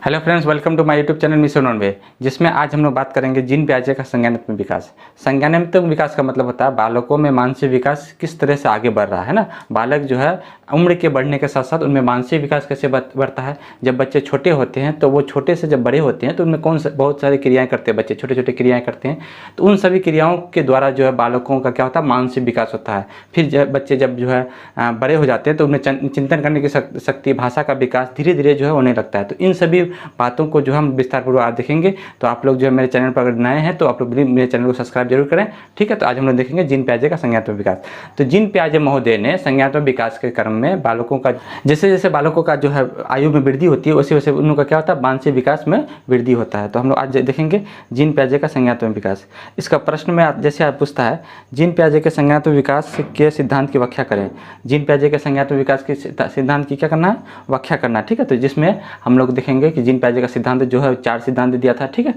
Hello friends, welcome to my YouTube channel mission on way, जिसमें आज हम लोग बात करेंगे जीन प्याजे का संज्ञानात्मक विकास। संज्ञानात्मक विकास का मतलब होता है बालकों में मानसिक विकास किस तरह से आगे बढ़ रहा है ना। बालक जो है उम्र के बढ़ने के साथ साथ उनमें मानसिक विकास कैसे बढ़ता है। जब बच्चे छोटे होते हैं तो वो छोटे से जब बड़े होते हैं तो उनमें बहुत सारी क्रियाएँ करते हैं, बच्चे छोटे छोटे क्रियाएँ करते हैं। तो उन सभी क्रियाओं के द्वारा जो है बालकों का क्या होता है, मानसिक विकास होता है। फिर जब बच्चे जो है बड़े हो जाते हैं तो उनमें चिंतन करने की शक्ति, भाषा का विकास धीरे धीरे जो है होने लगता है। तो इन सभी बातों को जो हम विस्तार पूर्वक आज देखेंगे। तो आप लोग जो है मेरे चैनल पर अगर नए हैं तो आप लोग मेरे चैनल को सब्सक्राइब जरूर करें, ठीक है। तो आज हम लोग देखेंगे जीन प्याजे का संज्ञानात्मक विकास। तो जीन प्याजे महोदय ने संज्ञानात्मक विकास के क्रम में बालकों का जैसे जैसे बालकों का जो है आयु में वृद्धि होती है वैसे वैसे उनका क्या होता है, मानसिक विकास में वृद्धि होता है। तो हम लोग आज देखेंगे जीन प्याजे का संज्ञानात्मक विकास। इसका प्रश्न में जैसे आप पूछता है जीन प्याजे के संज्ञानात्मक विकास के सिद्धांत की व्याख्या करें। जीन प्याजे के संज्ञानात्मक विकास के सिद्धांत की क्या करना है, व्याख्या करना, ठीक है। तो जिसमें हम लोग देखेंगे कि जीन प्याजे का सिद्धांत जो है 4 सिद्धांत दिया था, ठीक है।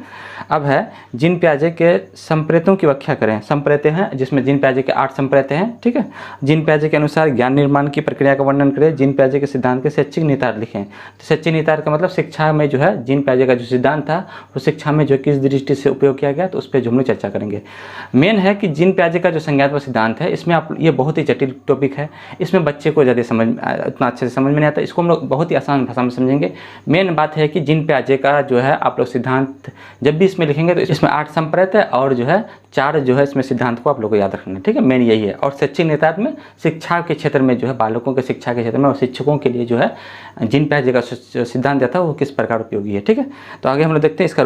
अब है जीन प्याजे के संप्रेतों की व्याख्या करें। संप्रेत हैं जिसमें जीन प्याजे के 8 संप्रेत हैं, ठीक है। जीन प्याजे के अनुसार ज्ञान निर्माण की प्रक्रिया का वर्णन करें। जीन प्याजे के सिद्धांत के शैक्षिक निहितार्थ लिखें। तो शैक्षिक निहितार्थ का मतलब शिक्षा में जो है जीन प्याजे का जो सिद्धांत था वो शिक्षा में जो किस दृष्टि से उपयोग किया गया, तो उस पर जो हम लोग चर्चा करेंगे। मेन है कि जीन प्याजे का जो संज्ञानात्मक सिद्धांत है इसमें आप ये बहुत ही जटिल टॉपिक है, इसमें बच्चे को ज़्यादा उतना अच्छे से समझ में नहीं आता। इसको हम लोग बहुत ही आसान भाषा में समझेंगे। मेन बात है कि जीन प्याजे का जो है आप लोग सिद्धांत जब भी इसमें लिखेंगे तो इसमें 8 संप्रेत है और जो है 4 जो है इसमें सिद्धांत को आप लोग को याद रखना है, ठीक है। मेन यही है। और शैक्षिक निहितार्थ में शिक्षा के क्षेत्र में जो है बालकों के शिक्षा के क्षेत्र में और शिक्षकों के लिए जो है जीन प्याजे का सिद्धांत दिया था वो किस प्रकार उपयोगी है, ठीक है। तो आगे हम लोग देखते हैं इसका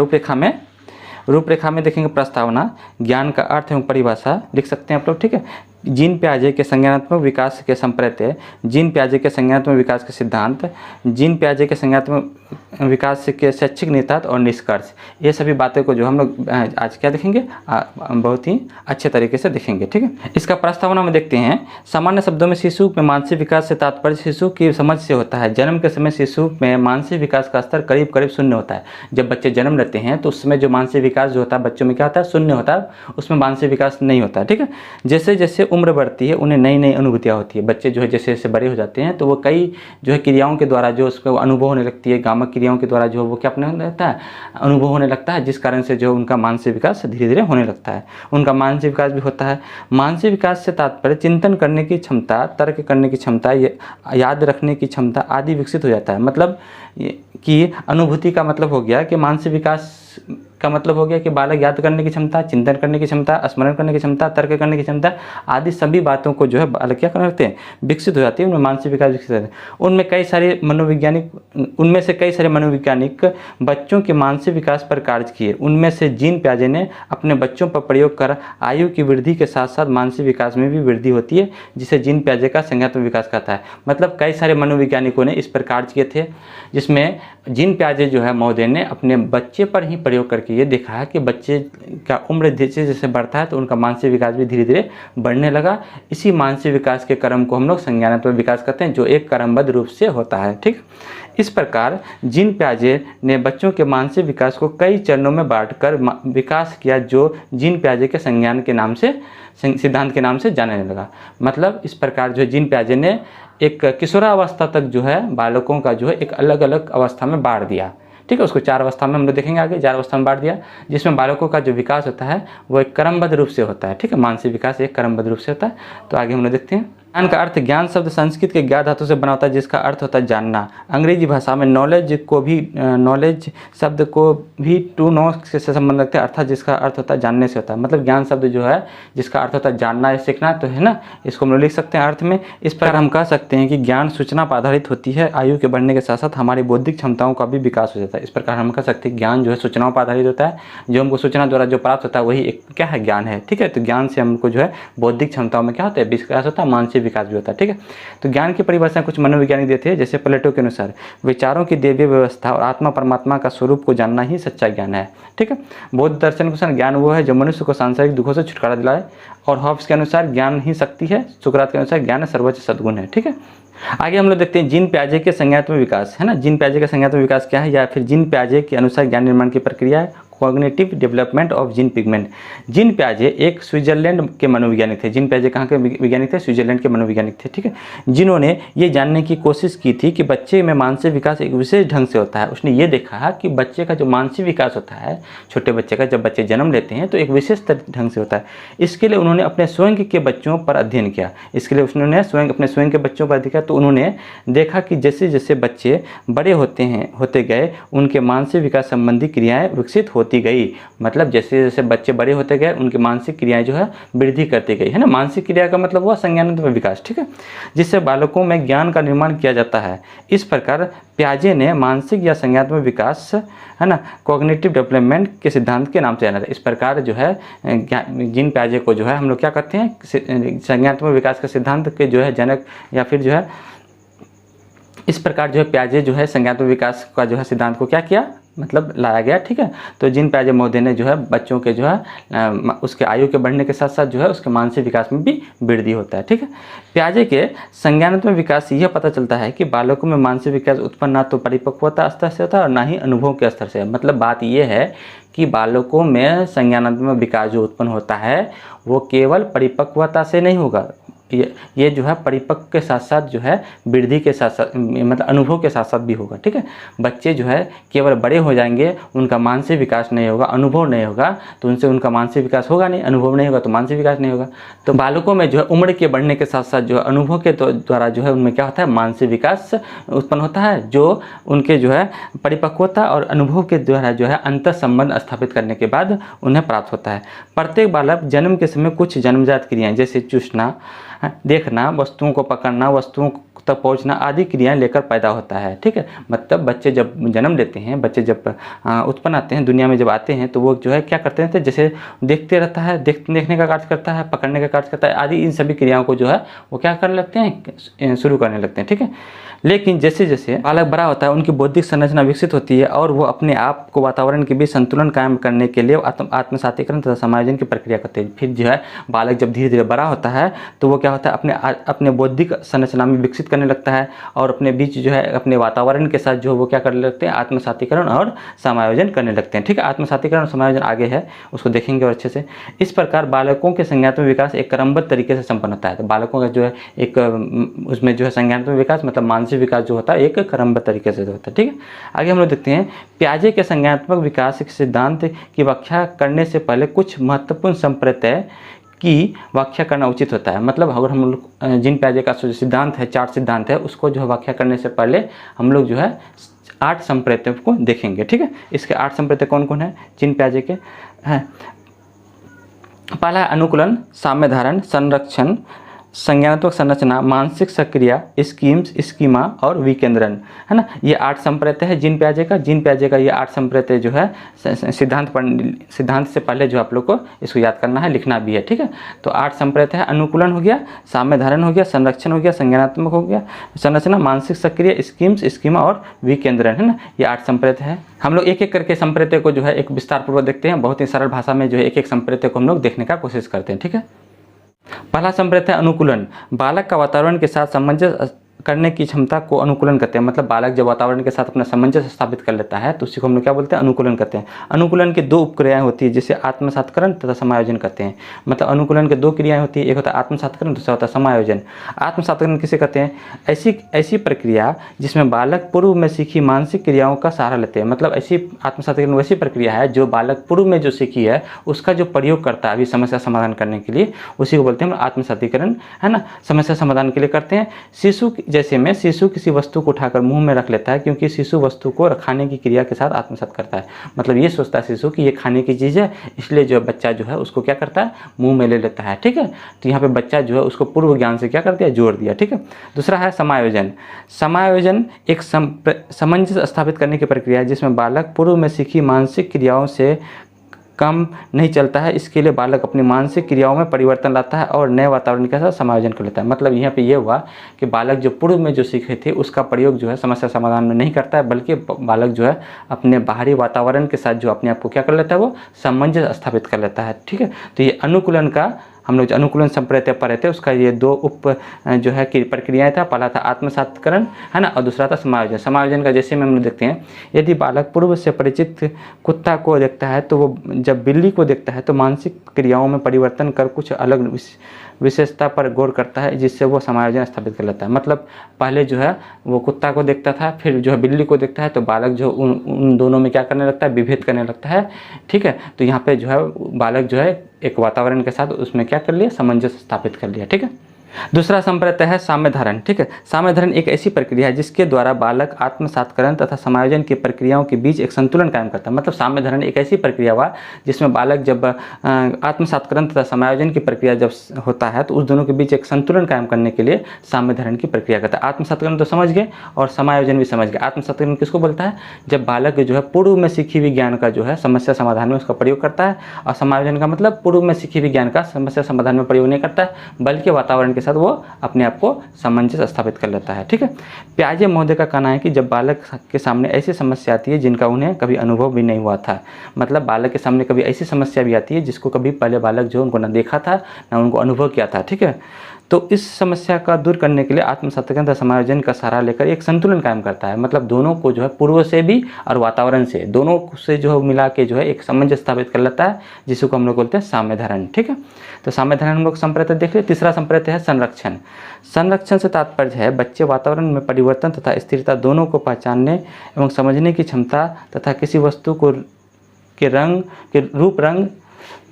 रूपरेखा में देखेंगे। प्रस्तावना, ज्ञान का अर्थ एवं परिभाषा लिख सकते हैं आप लोग, ठीक है। जीन प्याजे के संज्ञानात्मक विकास के संप्रेत्य, जीन प्याजे के संज्ञानात्मक विकास के सिद्धांत, जीन प्याजे के संज्ञानात्मक विकास के शैक्षिक निहितार्थ और निष्कर्ष, ये सभी बातें को जो हम लोग आज क्या देखेंगे, बहुत ही अच्छे तरीके से देखेंगे, ठीक है। इसका प्रस्तावना में देखते हैं। सामान्य शब्दों में शिशु में मानसिक विकास से तात्पर्य शिशु की समझ से होता है। जन्म के समय शिशु में मानसिक विकास का स्तर करीब करीब शून्य होता है। जब बच्चे जन्म लेते हैं तो उस समय जो मानसिक विकास जो होता है बच्चों में क्या होता है, शून्य होता है, उसमें मानसिक विकास नहीं होता है, ठीक है। जैसे जैसे उम्र बढ़ती है उन्हें नई नई अनुभूतियाँ होती है। बच्चे जो है जैसे जैसे बड़े हो जाते हैं तो वो कई जो है क्रियाओं के द्वारा जो उसको अनुभव होने लगती है, गामक क्रियाओं के द्वारा जो वो क्या अपने लगता है, अनुभव होने लगता है, जिस कारण से जो उनका मानसिक विकास धीरे धीरे होने लगता है। उनका मानसिक विकास भी होता है। मानसिक विकास से तात्पर्य चिंतन करने की क्षमता, तर्क करने की क्षमता, याद रखने की क्षमता आदि विकसित हो जाता है। मतलब कि अनुभूति का मतलब हो गया कि मानसिक विकास का मतलब हो गया कि बालक याद करने की क्षमता, चिंतन करने की क्षमता, स्मरण करने की क्षमता, तर्क करने की क्षमता आदि सभी बातों को जो है बालक क्या करते हैं, विकसित हो जाती है। उनमें मानसिक विकास विकसित होता है। उनमें से कई सारे मनोवैज्ञानिक बच्चों के मानसिक विकास पर कार्य किए। उनमें से जीन प्याजे ने अपने बच्चों पर प्रयोग कर आयु की वृद्धि के साथ साथ मानसिक विकास में भी वृद्धि होती है, जिसे जीन प्याजे का संज्ञानात्मक विकास कहता है। मतलब कई सारे मनोवैज्ञानिकों ने इस पर कार्य किए थे, जिसमें जीन प्याजे जो है महोदय ने अपने बच्चे पर ही प्रयोग करके ये देखा है कि बच्चे का उम्र जैसे जैसे बढ़ता है तो उनका मानसिक विकास भी धीरे धीरे बढ़ने लगा। इसी मानसिक विकास के क्रम को हम लोग संज्ञानात्मक विकास कहते हैं, जो एक क्रमबद्ध रूप से होता है, ठीक। इस प्रकार जीन प्याजे ने बच्चों के मानसिक विकास को कई चरणों में बांटकर विकास किया, जो जीन प्याजे के संज्ञान के नाम से, सिद्धांत के नाम से जाने लगा। मतलब इस प्रकार जो जीन प्याजे ने एक किशोरावस्था तक जो है बालकों का जो है एक अलग अलग अवस्था में बांट दिया, ठीक है। उसको 4 अवस्था में हम लोग देखेंगे आगे, 4 अवस्था में बांट दिया, जिसमें बालकों का जो विकास होता है वो एक क्रमबद्ध रूप से होता है, ठीक है। मानसिक विकास एक क्रमबद्ध रूप से होता है। तो आगे हम लोग देखते हैं। ज्ञान का अर्थ, ज्ञान शब्द संस्कृत के ज्ञा धातु से बना होता है, जिसका अर्थ होता है जानना। अंग्रेजी भाषा में नॉलेज शब्द को भी टू नो से संबंध रखते हैं, अर्थात जिसका अर्थ होता है जानने से होता है। मतलब ज्ञान शब्द जो है जिसका अर्थ होता है जानना या सीखना, तो है ना, इसको हम लोग लिख सकते हैं अर्थ में। इस प्रकार हम कह सकते हैं कि ज्ञान सूचना पर आधारित होती है। आयु के बढ़ने के साथ साथ हमारी बौद्धिक क्षमताओं का भी विकास हो जाता है। इस प्रकार हम कह सकते हैं ज्ञान जो है सूचनाओं पर आधारित होता है। जो हमको सूचना द्वारा जो प्राप्त होता है वही एक क्या है, ज्ञान है, ठीक है। तो ज्ञान से हमको जो है बौद्धिक क्षमताओं में क्या होता है, विकास होता है, मानसिक विकास भी होता है, ठीक है। तो ज्ञान की परिभाषा कुछ मनोवैज्ञानिक देते हैं, जैसे प्लेटो के अनुसार विचारों की दैवीय व्यवस्था और आत्मा परमात्मा का स्वरूप को जानना ही सच्चा ज्ञान है, ठीक है। बौद्ध दर्शन के अनुसार ज्ञान वो है जो मनुष्य को सांसारिक दुखों से छुटकारा दिलाए, और हॉब्स के अनुसार ज्ञान ही शक्ति है, सुकरात के अनुसार ज्ञान सर्वोच्च सद्गुण है, ठीक है। आगे हम लोग देखते हैं जीन प्याजे के संज्ञानात्मक विकास, है ना। जीन प्याजे का संज्ञानात्मक विकास क्या है, या फिर जीन प्याजे के अनुसार ज्ञान निर्माण की प्रक्रिया है, cognitive development of Jean pigment. Jean पियाजे एक स्विट्जरलैंड के मनोवैज्ञानिक थे। जीन पियाजे कहाँ के वैज्ञानिक थे? स्विट्जरलैंड के मनोवैज्ञानिक थे, ठीक है, जिन्होंने ये जानने की कोशिश की थी कि बच्चे में मानसिक विकास एक विशेष ढंग से होता है। उसने ये देखा कि बच्चे का जो मानसिक विकास होता है, छोटे बच्चे का, जब बच्चे जन्म लेते हैं तो एक विशेष ढंग से होता है। इसके लिए उन्होंने अपने स्वयं के बच्चों पर अध्ययन किया। इसके लिए उन्होंने अपने स्वयं के बच्चों पर अध्ययन किया, तो उन्होंने देखा कि जैसे जैसे बच्चे बड़े होते गए उनके मानसिक विकास संबंधी क्रियाएं विकसित होती गई। मतलब जैसे जैसे बच्चे बड़े होते गए उनकी मानसिक क्रियाएं जो है वृद्धि करती गई, है ना। मानसिक क्रिया का मतलब हुआ संज्ञानात्मक विकास, ठीक है, जिससे बालकों में ज्ञान का निर्माण किया जाता है। इस प्रकार पियाजे ने मानसिक या संज्ञानात्मक विकास, है ना, कॉग्निटिव डेवलपमेंट के सिद्धांत के नाम से जाना था। इस प्रकार जो है जीन पियाजे को जो है हम लोग क्या करते हैं, संज्ञानात्मक विकास के सिद्धांत के जो है जनक, या फिर जो है इस प्रकार जो है पियाजे जो है संज्ञानात्मक विकास का जो है सिद्धांत को क्या किया, मतलब लाया गया, ठीक है। तो जीन पियाजे महोदय ने जो है बच्चों के जो है उसके आयु के बढ़ने के साथ साथ जो है उसके मानसिक विकास में भी वृद्धि होता है, ठीक है। पियाजे के संज्ञानात्मक विकास से यह पता चलता है कि बालकों में मानसिक विकास उत्पन्न ना तो परिपक्वता स्तर से होता है और ना ही अनुभव के स्तर से। मतलब बात यह है कि बालकों में संज्ञानात्मक विकास जो उत्पन्न होता है वो केवल परिपक्वता से नहीं होगा, ये जो है परिपक्व के साथ साथ जो है वृद्धि के साथ साथ, मतलब अनुभव के साथ साथ भी होगा, ठीक है। बच्चे जो है केवल बड़े हो जाएंगे, उनका मानसिक विकास नहीं होगा, अनुभव नहीं होगा, तो उनसे उनका मानसिक विकास होगा नहीं, अनुभव नहीं होगा तो मानसिक विकास नहीं होगा। तो बालकों में जो है उम्र के बढ़ने के साथ साथ जो है अनुभव के द्वारा जो है उनमें क्या होता है, मानसिक विकास उत्पन्न होता है, जो उनके जो है परिपक्वता और अनुभव के द्वारा जो है अंतर संबंध स्थापित करने के बाद उन्हें प्राप्त होता है। प्रत्येक बालक जन्म के समय कुछ जन्मजात क्रियाएं जैसे चूसना, देखना, वस्तुओं को पकड़ना, वस्तुओं तक पहुंचना आदि क्रियाएं लेकर पैदा होता है, ठीक है। मतलब बच्चे जब जन्म लेते हैं, बच्चे जब उत्पन्न आते हैं, दुनिया में जब आते हैं, तो वो जो है क्या करते हैं, जैसे देखते रहता है, देखने का कार्य करता है, पकड़ने का कार्य करता है आदि, इन सभी क्रियाओं को जो है वो क्या करने लगते हैं, शुरू करने लगते हैं, ठीक है। लेकिन जैसे जैसे बालक बड़ा होता है उनकी बौद्धिक संरचना विकसित होती है और वो अपने आप को वातावरण के बीच संतुलन कायम करने के लिए आत्मसातीकरण तथा समायोजन की प्रक्रिया करते हैं। फिर जो है बालक जब धीरे धीरे बड़ा होता है तो वो क्या होता है, अपने बौद्धिक संरचना में विकसित करने लगता है और अपने बीच जो है अपने वातावरण के साथ जो वो क्या करने लगते हैं, आत्मसातीकरण और समायोजन करने लगते हैं, ठीक है। आत्मसातीकरण और समायोजन आगे है, उसको देखेंगे और अच्छे से। इस प्रकार बालकों के संज्ञानात्मक विकास एक क्रमबद्ध तरीके से संपन्न होता है। तो बालकों का जो है एक उसमें जो है संज्ञानात्मक विकास मतलब मानसिक विकास जो होता है एक क्रमबद्ध तरीके से होता है, ठीक है। आगे हम लोग देखते हैं पियाजे के संज्ञानात्मक विकास के सिद्धांत की व्याख्या करने से पहले कुछ महत्वपूर्ण संप्रत्यय की व्याख्या करना उचित होता है। मतलब अगर हम लोग जीन पियाजे का जो सिद्धांत है, 4 सिद्धांत है, उसको जो है व्याख्या करने से पहले हम लोग जो है 8 संप्रत्ययों को देखेंगे, ठीक है। इसके 8 संप्रत्यय कौन कौन है जीन पियाजे के हैं। पहला है अनुकूलन, साम्य धारण, संरक्षण, संज्ञानात्मक संरचना, मानसिक सक्रिया, स्कीम्स, स्कीमा और विकेंद्रण, है ना। ये 8 संप्रत्यय है जीन पियाजे का। जीन पियाजे का ये 8 संप्रत्यय जो है सिद्धांत से पहले जो आप लोग को इसको याद करना है, लिखना भी है, ठीक है। तो 8 संप्रत्यय है, अनुकूलन हो गया, साम्य धारण हो गया, संरक्षण हो गया, संज्ञानात्मक हो गया, संरचना, मानसिक सक्रिय, स्कीम्स, स्कीमा और विकेंद्रण, है ना। ये 8 संप्रत्यय है। हम लोग एक एक करके संप्रत्यय को जो है एक विस्तार पूर्वक देखते हैं। बहुत ही सरल भाषा में जो है एक एक संप्रत्यय को हम लोग देखने का कोशिश करते हैं, ठीक है। पहला संप्रत्यय अनुकूलन, बालक का वातावरण के साथ सामंजस्य करने की क्षमता को अनुकूलन कहते हैं। मतलब बालक जब वातावरण के साथ अपना सामंजस्य स्थापित कर लेता है तो उसी को हम लोग क्या बोलते हैं, अनुकूलन कहते हैं। अनुकूलन की 2 उपक्रियाएं होती है जिसे आत्मसातकरण तथा समायोजन कहते हैं। मतलब अनुकूलन की 2 क्रियाएं होती है, एक होता है आत्मसातकरण, दूसरा होता है समायोजन। आत्मसातकरण किसे कहते हैं, ऐसी प्रक्रिया जिसमें बालक पूर्व में सीखी मानसिक क्रियाओं का सहारा लेते हैं। मतलब ऐसी आत्मसातकरण वैसी प्रक्रिया है जो बालक पूर्व में जो सीखी है उसका जो प्रयोग करता है अभी समस्या समाधान करने के लिए, उसी को बोलते हैं आत्मसातीकरण, है ना। समस्या समाधान के लिए करते हैं। शिशु किसी वस्तु को उठाकर मुंह में रख लेता है क्योंकि शिशु वस्तु को खाने की क्रिया के साथ आत्मसात करता है। मतलब ये सोचता है शिशु कि ये खाने की चीज़ है, इसलिए जो बच्चा जो है उसको क्या करता है, मुंह में ले लेता है, ठीक है। तो यहाँ पे बच्चा जो है उसको पूर्व ज्ञान से क्या कर दिया, जोड़ दिया, ठीक है। दूसरा है समायोजन। समायोजन एक सामंजस्य स्थापित करने की प्रक्रिया है जिसमें बालक पूर्व में सीखी मानसिक क्रियाओं से कम नहीं चलता है। इसके लिए बालक अपनी मानसिक क्रियाओं में परिवर्तन लाता है और नए वातावरण के साथ समायोजन कर लेता है। मतलब यहाँ पे ये हुआ कि बालक जो पूर्व में जो सीखे थे उसका प्रयोग जो है समस्या समाधान में नहीं करता है, बल्कि बालक जो है अपने बाहरी वातावरण के साथ जो अपने आप को क्या कर लेता है, वो सामंजस्य स्थापित कर लेता है, ठीक है। तो ये अनुकूलन का हम लोग जो अनुकूलन संप्रत्य पढ़े थे उसका ये दो उप जो है कि प्रक्रियाएं था। पहला था आत्मसातकरण, है ना, और दूसरा था समायोजन। समायोजन का जैसे में हम लोग देखते हैं, यदि बालक पूर्व से परिचित कुत्ता को देखता है तो वो जब बिल्ली को देखता है तो मानसिक क्रियाओं में परिवर्तन कर कुछ अलग विशेषता पर गौर करता है, जिससे वो समायोजन स्थापित कर लेता है। मतलब पहले जो है वो कुत्ता को देखता था, फिर जो है बिल्ली को देखता है, तो बालक जो उन दोनों में क्या करने लगता है, विभेद करने लगता है। ठीक है, तो यहाँ पे जो है बालक जो है एक वातावरण के साथ उसमें क्या कर लिया, सामंजस्य स्थापित कर लिया। ठीक है, दूसरा संप्रत्य है साम्यधारण। ठीक है, साम्यधारण एक ऐसी प्रक्रिया है जिसके द्वारा बालक आत्मसातकरण तथा समायोजन की प्रक्रियाओं के बीच एक संतुलन कायम करता है। मतलब साम्यधारण एक ऐसी प्रक्रिया हुआ जिसमें बालक जब आत्मसातकरण तथा समायोजन की प्रक्रिया जब होता है तो उस दोनों के बीच एक संतुलन कायम करने के लिए साम्यधारण की प्रक्रिया करता है। आत्मसातकरण तो समझ गए और समायोजन भी समझ गए। आत्मसातकरण किसको बोलता है, जब बालक जो है पूर्व में सीखी हुई ज्ञान का जो है समस्या समाधान में उसका प्रयोग करता है, और समायोजन का मतलब पूर्व में सीखी हुई ज्ञान का समस्या समाधान में प्रयोग नहीं करता है, बल्कि वातावरण के साथ वो अपने आप को सामंजस्य स्थापित कर लेता है। ठीक है, प्याजे महोदय का कहना है कि जब बालक के सामने ऐसी समस्या आती है जिनका उन्हें कभी अनुभव भी नहीं हुआ था, मतलब बालक के सामने कभी ऐसी समस्या भी आती है जिसको कभी पहले बालक जो उनको ना देखा था ना उनको अनुभव किया था। ठीक है, तो इस समस्या का दूर करने के लिए आत्मसातकरण तथा समायोजन का सहारा लेकर एक संतुलन कायम करता है। मतलब दोनों को जो है पूर्व से भी और वातावरण से, दोनों से जो है मिला के जो है एक सामंजस्य स्थापित कर लेता है, जिसको हम लोग बोलते हैं साम्यधारण। ठीक है, तो साम्यधारण हम लोग संप्रत्य देख लिया। तीसरा संप्रत्य है संरक्षण। संरक्षण से तात्पर्य है बच्चे वातावरण में परिवर्तन तथा स्थिरता दोनों को पहचानने एवं समझने की क्षमता तथा किसी वस्तु को के रूप रंग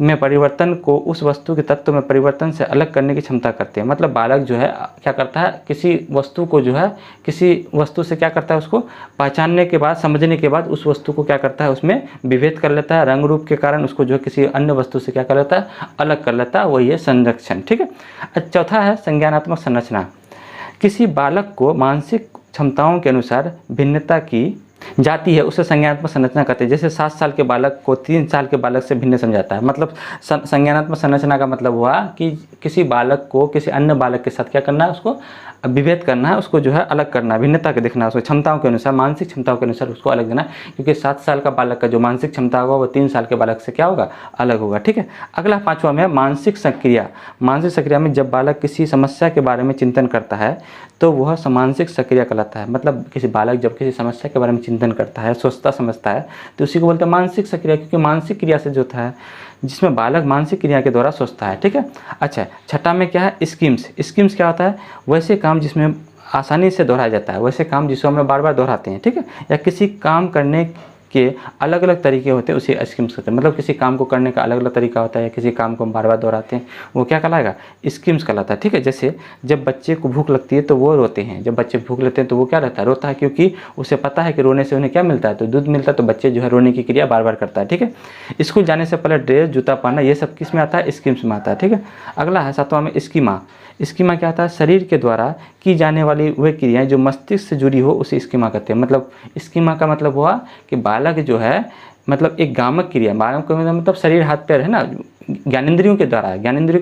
में परिवर्तन को उस वस्तु के तत्व में परिवर्तन से अलग करने की क्षमता करते हैं। मतलब बालक जो है क्या करता है, किसी वस्तु को जो है किसी वस्तु से क्या करता है, उसको पहचानने के बाद, समझने के बाद उस वस्तु को क्या करता है, उसमें विभेद कर लेता है, रंग रूप के कारण उसको जो है किसी अन्य वस्तु से क्या कर लेता है, अलग कर लेता है, वही है संरक्षण। ठीक है, चौथा है संज्ञानात्मक संरचना। किसी बालक को मानसिक क्षमताओं के अनुसार भिन्नता की जाती है उसे संज्ञानात्मक संरचना कहते हैं। जैसे 7 साल के बालक को 3 साल के बालक से भिन्न समझाता है। मतलब संज्ञानात्मक संरचना का मतलब हुआ कि किसी बालक को किसी अन्य बालक के साथ क्या करना है, उसको विभेद करना है, उसको जो है अलग करना है, भिन्नता के देखना है, उसको क्षमताओं के अनुसार, मानसिक क्षमताओं के अनुसार उसको अलग देना है। क्योंकि 7 साल का बालक का जो मानसिक क्षमता होगा वो 3 साल के बालक से क्या होगा, अलग होगा। ठीक है, अगला 5वां में मानसिक सक्रिया। मानसिक सक्रिया में जब बालक किसी समस्या के बारे में चिंतन करता है तो वह मानसिक सक्रिया कहलाता है। मतलब किसी बालक जब किसी समस्या के बारे में चिंतन करता है, सोचता समझता है, तो उसी को बोलते हैं मानसिक सक्रिया। क्योंकि मानसिक क्रिया से जो होता है, जिसमें बालक मानसिक क्रिया के द्वारा सोचता है। ठीक है, अच्छा, छठा में क्या है, स्कीम्स। स्कीम्स क्या होता है, वैसे काम जिसमें आसानी से दोहराया जाता है, वैसे काम जिसको हम लोग बार बार दोहराते हैं। ठीक है, या किसी काम करने के अलग अलग तरीके होते हैं, उसे स्कीम्स कहते हैं। मतलब किसी काम को करने का अलग अलग तरीका होता है, या किसी काम को हम बार बार दोहराते हैं, वो क्या कहलाएगा, स्कीम्स कहलाता है। ठीक है, जैसे जब बच्चे को भूख लगती है तो वो रोते हैं, जब बच्चे भूख लेते हैं तो वो क्या रहता है, रोता है, क्योंकि उसे पता है कि रोने से उन्हें क्या मिलता है, तो दूध मिलता है, तो बच्चे जो है रोने की क्रिया बार बार करता है। ठीक है, स्कूल जाने से पहले ड्रेस, जूता पहनना, ये सब किस में आता है, स्कीम्स में आता है। ठीक है, अगला है 7वां में स्कीमा। स्कीमा क्या होता है, शरीर के द्वारा की जाने वाली वह क्रियाएं जो मस्तिष्क से जुड़ी हो उसे स्कीमा कहते हैं। मतलब स्कीमा का मतलब हुआ कि बालक जो है, मतलब एक गामक क्रिया, बालक का मतलब शरीर हाथ पैर है ना, ज्ञानेंद्रियों के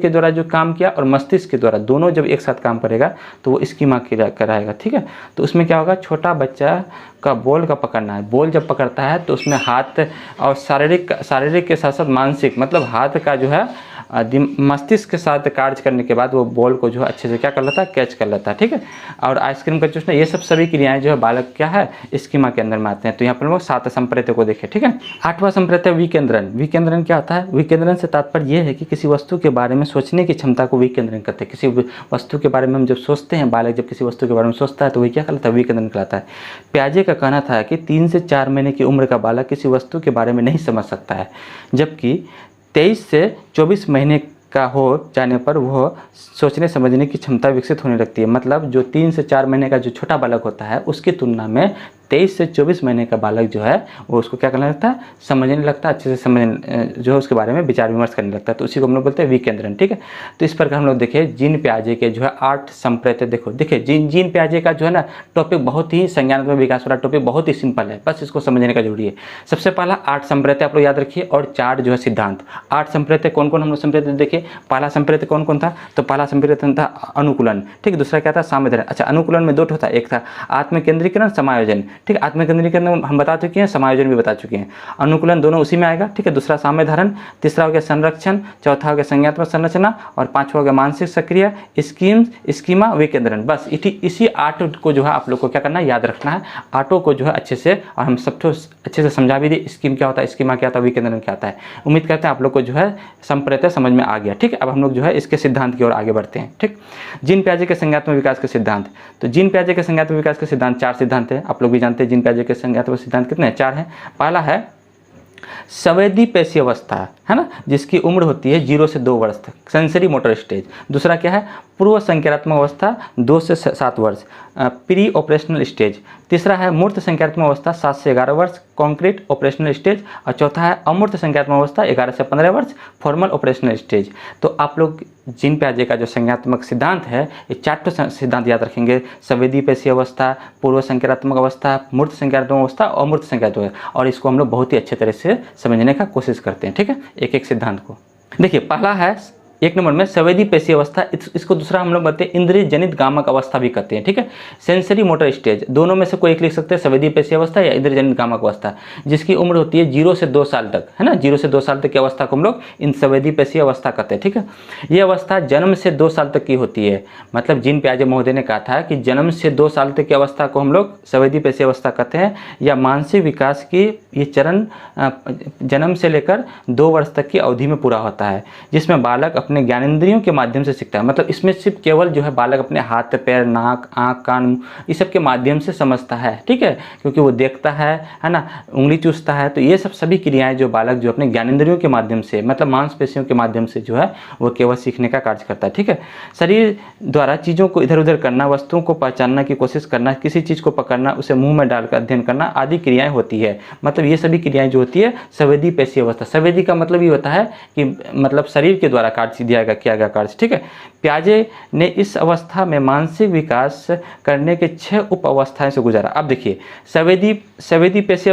द्वारा जो काम किया और मस्तिष्क के द्वारा दोनों जब एक साथ काम करेगा तो वो स्कीमा क्रिया कराएगा। ठीक है, तो उसमें क्या होगा, छोटा बच्चा का बॉल का पकड़ना है, बॉल जब पकड़ता है तो उसमें हाथ और शारीरिक के साथ साथ मानसिक, मतलब हाथ का जो है मस्तिष्क के साथ कार्य करने के बाद वो बॉल को जो है अच्छे से क्या कर लेता है, कैच कर लेता है। ठीक है, और आइसक्रीम का चूसना, ये सब सभी क्रियाएं जो है बालक क्या है, स्कीमा के अंदर में आते हैं। तो यहाँ पर हम लोग 7 संप्रत्य को देखें। ठीक है, 8वां संप्रत्य विकेंद्रण। विकेंद्रण क्या होता है, विकेंद्रण से तात्पर्य यह है कि किसी वस्तु के बारे में सोचने की क्षमता को विकेंद्रण कहते हैं। किसी वस्तु के बारे में हम जब सोचते हैं, बालक जब किसी वस्तु के बारे में सोचता है तो वही क्या कहलाता है, विकेंद्रण कहलाता है। प्याजे का कहना था कि 3 से 4 महीने की उम्र का बालक किसी वस्तु के बारे में नहीं समझ सकता है, जबकि 23 से 24 महीने का हो जाने पर वह सोचने समझने की क्षमता विकसित होने लगती है। मतलब जो 3 से 4 महीने का जो छोटा बालक होता है उसकी तुलना में 23 से 24 महीने का बालक जो है वो उसको क्या करने लगता है, समझने लगता है, अच्छे से समझने जो है उसके बारे में विचार विमर्श करने लगता है। तो उसी को हम लोग बोलते हैं विकेंद्रण। ठीक है, तो इस प्रकार हम लोग देखें जीन प्याजे के जो है 8 संप्रत्य। देखिए जीन प्याजे का जो है ना टॉपिक बहुत ही संज्ञानात्मक विकास वाला टॉपिक बहुत ही सिंपल है, बस इसको समझने का जरूरी है। सबसे पहला 8 संप्रत्य आप लोग याद रखिए और 4 जो है सिद्धांत। 8 संप्रत्य कौन कौन हम लोग संप्रत्य देखे, पहला संप्रत्य कौन कौन था, तो पहला संप्रत्य था अनुकूलन। ठीक, दूसरा क्या था, साम्यधारण। अच्छा, अनुकूलन में 2 था, एक था आत्म केंद्रीकरण, समायोजन। ठीक है। आत्मकेंद्रीकरण हम बता चुके हैं, समायोजन भी बता चुके हैं। अनुकूलन दोनों उसी में आएगा, ठीक है। दूसरा साम्य धारण, तीसरा हो गया संरक्षण, चौथा हो गया संज्ञात्मक संरचना और पांचवा हो गया मानसिक सक्रिय, स्कीमा, विकेंद्रण। बस इसी 8 को जो है आप लोग को क्या करना है, याद रखना है। 8 को जो है अच्छे से, और हम सबको अच्छे से समझा भी दी, स्कीम क्या होता है, स्कीमा क्या होता है, विकेंद्रण क्या होता है। उम्मीद करते हैं आप लोग को जो है संप्रत्यय समझ में आ गया, ठीक है। अब हम लोग जो है इसके सिद्धांत की ओर आगे बढ़ते हैं, ठीक। जीन पियाजे के संज्ञात्मक विकास के सिद्धांत। तो जीन पियाजे के संज्ञात्मक विकास के सिद्धांत 4 सिद्धांत है, आप लोग भी जानते हैं। जीन पियाजे के संज्ञात्मक सिद्धांत कितने हैं, 4 हैं। पहला है संवेदी पेशी अवस्था, है ना, जिसकी उम्र होती है 0 से 2 वर्ष तक, सेंसरी मोटर स्टेज। दूसरा क्या है, पूर्व संज्ञानात्मक अवस्था 2 से 7 वर्ष, प्री ऑपरेशनल स्टेज। तीसरा है मूर्त संज्ञानात्मक अवस्था 7 से 11 वर्ष, कॉन्क्रीट ऑपरेशनल स्टेज। और चौथा है अमूर्त संज्ञानात्मक अवस्था 11 से 15 वर्ष, फॉर्मल ऑपरेशनल स्टेज। तो आप लोग जीन पियाजे का जो संज्ञानात्मक सिद्धांत है, ये 4 सिद्धांत याद रखेंगे। संवेदी पेशी अवस्था, पूर्व संज्ञानात्मक अवस्था, मूर्त संज्ञानात्मक अवस्था, अमूर्त संज्ञानात्मक, और इसको हम लोग बहुत ही अच्छे तरह से समझने का कोशिश करते हैं, ठीक है, एक एक सिद्धांत को। देखिए पहला है 1 नंबर में संवेदी पेशी अवस्था, इसको दूसरा हम लोग बोलते हैं इंद्रिय जनित गामक अवस्था भी कहते हैं, ठीक है। सेंसरी मोटर स्टेज, दोनों में से कोई एक लिख सकते हैं, संवेदी पेशी अवस्था या इंद्रिय जनित गामक अवस्था, जिसकी उम्र होती है 0 से 2 साल तक, है ना। 0 से 2 साल तक की अवस्था को हम लोग इन संवेदी पेशी अवस्था कहते हैं, ठीक है। ये अवस्था जन्म से 2 साल तक की होती है। मतलब जीन पियाजे महोदय ने कहा था कि जन्म से 2 साल तक की अवस्था को हम लोग संवेदी पेशी अवस्था कहते हैं, या मानसिक विकास की ये चरण जन्म से लेकर 2 वर्ष तक की अवधि में पूरा होता है, जिसमें बालक अपने ज्ञानेंद्रियों के माध्यम से सीखता है। मतलब इसमें सिर्फ केवल जो है बालक अपने हाथ पैर नाक आँख कान इस सब के माध्यम से समझता है, ठीक है, क्योंकि वो देखता है ना, उंगली चूसता है। तो ये सब सभी क्रियाएं जो बालक जो अपने ज्ञानेंद्रियों के माध्यम से, मतलब मांसपेशियों के माध्यम से जो है वो केवल सीखने का कार्य करता है, ठीक है। शरीर द्वारा चीज़ों को इधर उधर करना, वस्तुओं को पहचानने की कोशिश करना, किसी चीज़ को पकड़ना, उसे मुंह में डालकर अध्ययन करना आदि क्रियाएं होती है। मतलब ये सभी क्रियाएं जो होती है संवेदी पेशी अवस्था। संवेदी का मतलब ये होता है कि मतलब शरीर के द्वारा कार्य दिया गया, किया गया कार्य, ठीक है। पियाजे ने इस अवस्था में मानसिक विकास करने के 6 उप अवस्थाएं से गुजारा। अब देखिए संवेदी पेशी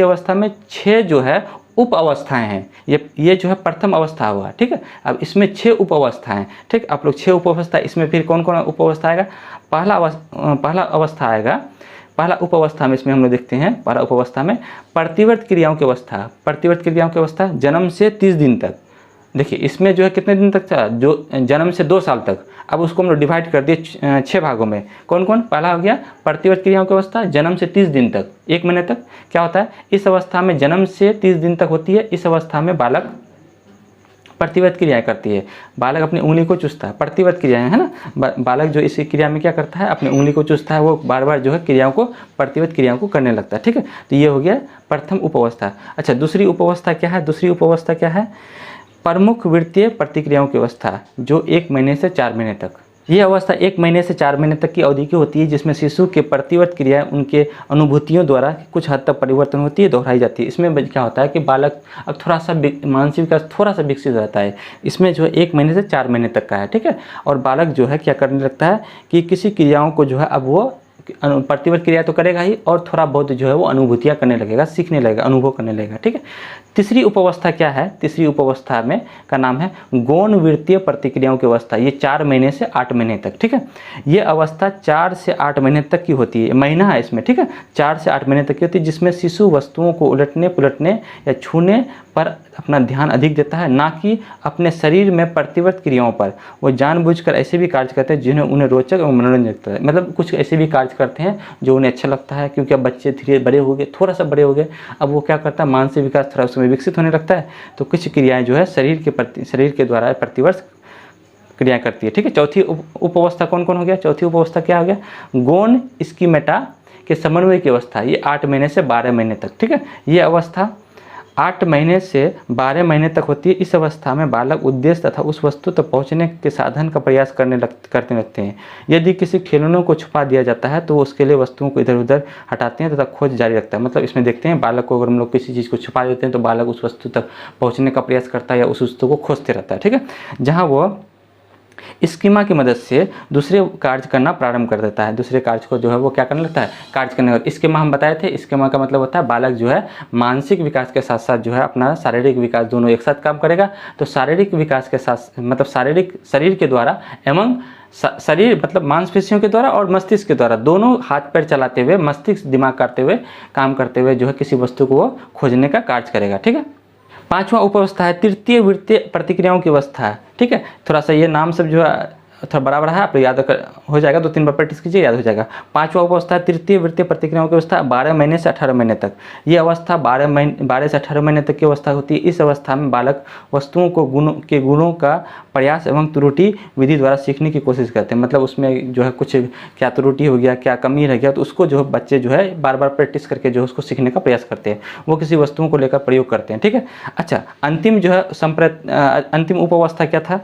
अवस्था में 6 जो है उप अवस्थाएं हैं। ये जो है प्रथम अवस्था हुआ, ठीक है। अब इसमें 6 उप अवस्थाएं, ठीक। आप लोग 6 उप अवस्था, इसमें फिर कौन कौन उप अवस्था आएगा। पहला अवस्था आएगा, पहला उप अवस्था में इसमें हम लोग देखते हैं, पहला उप अवस्था में प्रतिवर्त क्रियाओं की अवस्था। प्रतिवर्त क्रियाओं की अवस्था जन्म से 30 दिन तक। देखिए इसमें जो है कितने दिन तक था, जो जन्म से 2 साल तक। अब उसको हम लोग डिवाइड कर दिए 6 भागों में। कौन कौन, पहला हो गया प्रतिवर्त क्रियाओं की अवस्था जन्म से 30 दिन तक, 1 महीने तक। क्या होता है, इस अवस्था में जन्म से 30 दिन तक होती है। इस अवस्था में बालक प्रतिवर्त क्रियाएं करती है। बालक अपनी उंगली को चूसता है, प्रतिवर्त क्रियाएं, है ना। बालक जो इस क्रिया में क्या करता है, अपनी उंगली को चूसता है, वो बार बार जो है क्रियाओं को, प्रतिवर्त क्रियाओं को करने लगता है, ठीक है। तो ये हो गया प्रथम उपावस्था। अच्छा, दूसरी उपावस्था क्या है, दूसरी उपावस्था क्या है, प्रमुख वृत्तीय प्रतिक्रियाओं की अवस्था, जो 1 महीने से 4 महीने तक। ये अवस्था 1 महीने से 4 महीने तक की अवधि की होती है, जिसमें शिशु के प्रतिवर्त क्रियाएं उनके अनुभूतियों द्वारा कुछ हद तक परिवर्तन होती है, दोहराई जाती है। इसमें क्या होता है कि बालक अब थोड़ा सा मानसिक विकास थोड़ा सा विकसित रहता है। इसमें जो है 1 महीने से 4 महीने तक का है, ठीक है। और बालक जो है क्या करने लगता है कि किसी क्रियाओं को जो है अब वो प्रतिवर्त क्रिया तो करेगा ही, और थोड़ा बहुत जो है वो अनुभूतियाँ करने लगेगा, सीखने लगेगा, अनुभव करने लगेगा, ठीक है। तीसरी उपावस्था क्या है, तीसरी उपावस्था में का नाम है गौण वृत्तीय प्रतिक्रियाओं की अवस्था। ये 4 महीने से 8 महीने तक, ठीक है। ये अवस्था 4 से 8 महीने तक की होती है, महीना है इसमें, ठीक है। 4 से 8 महीने तक की होती है, जिसमें शिशु वस्तुओं को उलटने पुलटने या छूने पर अपना ध्यान अधिक देता है, ना कि अपने शरीर में प्रतिवर्त क्रियाओं पर। वो जानबूझकर ऐसे भी कार्य करते हैं जिन्हें उन्हें रोचक और मनोरंजन लगता है। मतलब कुछ ऐसे भी कार्य करते हैं जो उन्हें अच्छा लगता है, क्योंकि अब बच्चे धीरे बड़े हो गए, थोड़ा सा बड़े हो गए, अब वो क्या करता है, मानसिक विकास थोड़ा उसमें विकसित होने लगता है। तो कुछ क्रियाएं जो है शरीर के द्वारा प्रतिवर्त क्रिया करती है, ठीक है। चौथी उपावस्था कौन कौन हो गया, चौथी उपावस्था क्या हो गया, गौण स्कीमेटा के समन्वय की अवस्था। ये 8 महीने से 12 महीने तक, ठीक है। ये अवस्था 8 महीने से 12 महीने तक होती है। इस अवस्था में बालक उद्देश्य तथा उस वस्तु तक पहुंचने के साधन का प्रयास करने लगते हैं। यदि किसी खिलौनों को छुपा दिया जाता है तो उसके लिए वस्तुओं को इधर उधर हटाते हैं तथा खोज जारी रखता है। मतलब इसमें देखते हैं बालक को अगर हम लोग किसी चीज़ को छुपा देते हैं तो बालक उस वस्तु तक पहुँचने का प्रयास करता है या उस वस्तु को खोजते रहता है, ठीक है। जहाँ वो स्कीमा की मदद से दूसरे कार्य करना प्रारंभ कर देता है, दूसरे कार्य को जो है वो क्या करने लगता है, कार्य करने लगता है। स्कीमा हम बताए थे, स्कीमा का मतलब होता है बालक जो है मानसिक विकास के साथ साथ जो है अपना शारीरिक विकास दोनों एक साथ काम करेगा। तो शारीरिक विकास के साथ मतलब शरीर के द्वारा एवं शरीर मतलब मांसपेशियों के द्वारा और मस्तिष्क के द्वारा, दोनों हाथ पैर चलाते हुए, मस्तिष्क दिमाग करते हुए, काम करते हुए जो है किसी वस्तु को वो खोजने का कार्य करेगा। ठीक है। पांचवा उपअवस्था है तृतीय वृत्तीय प्रतिक्रियाओं की अवस्था है। ठीक है, थोड़ा सा ये नाम सब जो है थोड़ा बराबर है, आप याद हो जाएगा, 2-3 बार प्रैक्टिस कीजिए, याद हो जाएगा। पांचवा अवस्था है तृतीय वृत्तीय प्रतिक्रियाओं की अवस्था, 12 महीने से 18 महीने तक। ये अवस्था 12 से 18 महीने तक की अवस्था होती है। इस अवस्था में बालक वस्तुओं को गुणों का प्रयास एवं त्रुटि विधि द्वारा सीखने की कोशिश करते हैं। मतलब उसमें जो है कुछ क्या त्रुटि हो गया, क्या कमी रह गया, तो उसको जो है बच्चे जो है बार बार प्रैक्टिस करके जो है उसको सीखने का प्रयास करते हैं, वो किसी वस्तुओं को लेकर प्रयोग करते हैं। ठीक है। अच्छा, अंतिम जो है अंतिम उपावस्था क्या था?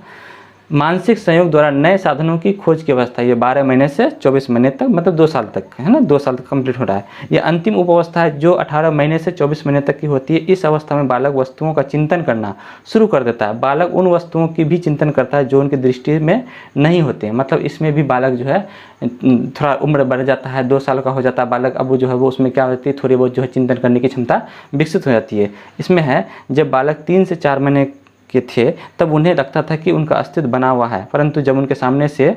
मानसिक संयोग द्वारा नए साधनों की खोज की अवस्था। ये 12 महीने से 24 महीने तक, मतलब 2 साल तक है ना, 2 साल तक कंप्लीट हो रहा है। ये अंतिम उपावस्था है जो 18 महीने से 24 महीने तक की होती है। इस अवस्था में बालक वस्तुओं का चिंतन करना शुरू कर देता है। बालक उन वस्तुओं की भी चिंतन करता है जो उनकी दृष्टि में नहीं होते हैं। मतलब इसमें भी बालक जो है थोड़ा उम्र बढ़ जाता है, 2 साल का हो जाता है बालक, अब जो है वो उसमें क्या होती है, थोड़ी बहुत जो है चिंतन करने की क्षमता विकसित हो जाती है। इसमें है जब बालक 3 से 4 महीने के थे तब उन्हें लगता था कि उनका अस्तित्व बना हुआ है, परंतु जब उनके सामने से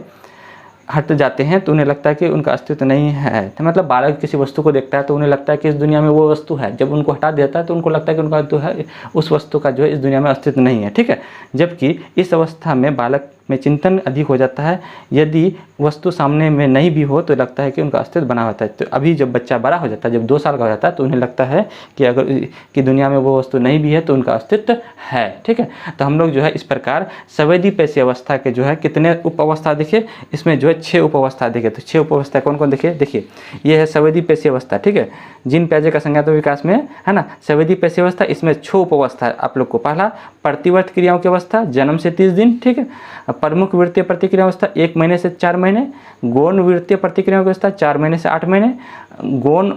हट जाते हैं तो उन्हें लगता है कि उनका अस्तित्व नहीं है। तो मतलब बालक किसी वस्तु को देखता है तो उन्हें लगता है कि इस दुनिया में वो वस्तु है, जब उनको हटा देता है तो उनको लगता है कि उनका जो है उस वस्तु का जो है इस दुनिया में अस्तित्व नहीं है। ठीक है। जबकि इस अवस्था में बालक में चिंतन अधिक हो जाता है। यदि वस्तु सामने में नहीं भी हो तो लगता है कि उनका अस्तित्व बना होता है। तो अभी जब बच्चा बड़ा हो जाता है, जब 2 साल का हो जाता है, तो उन्हें लगता है कि अगर कि दुनिया में वो वस्तु नहीं भी है तो उनका अस्तित्व है। ठीक है। तो हम लोग जो है इस प्रकार संवेदी पेशी अवस्था के जो है कितने उप अवस्था देखिए, इसमें जो है 6 उप अवस्था देखिए। तो 6 उप अवस्था कौन कौन देखिए? देखिए ये है संवेदी पेशी अवस्था। ठीक है। जिन प्याजे का संज्ञात्मक विकास में है ना संवेदी पेशी अवस्था, इसमें 6 उप अवस्था है आप लोग को। पहला प्रतिवर्त क्रियाओं की अवस्था, जन्म से 30 दिन। ठीक है। प्रमुख वृत्तीय प्रतिक्रिया अवस्था 1 महीने से 4 महीने। गौण वृत्तीय प्रतिक्रिया अवस्था 4 महीने से 8 महीने। गौण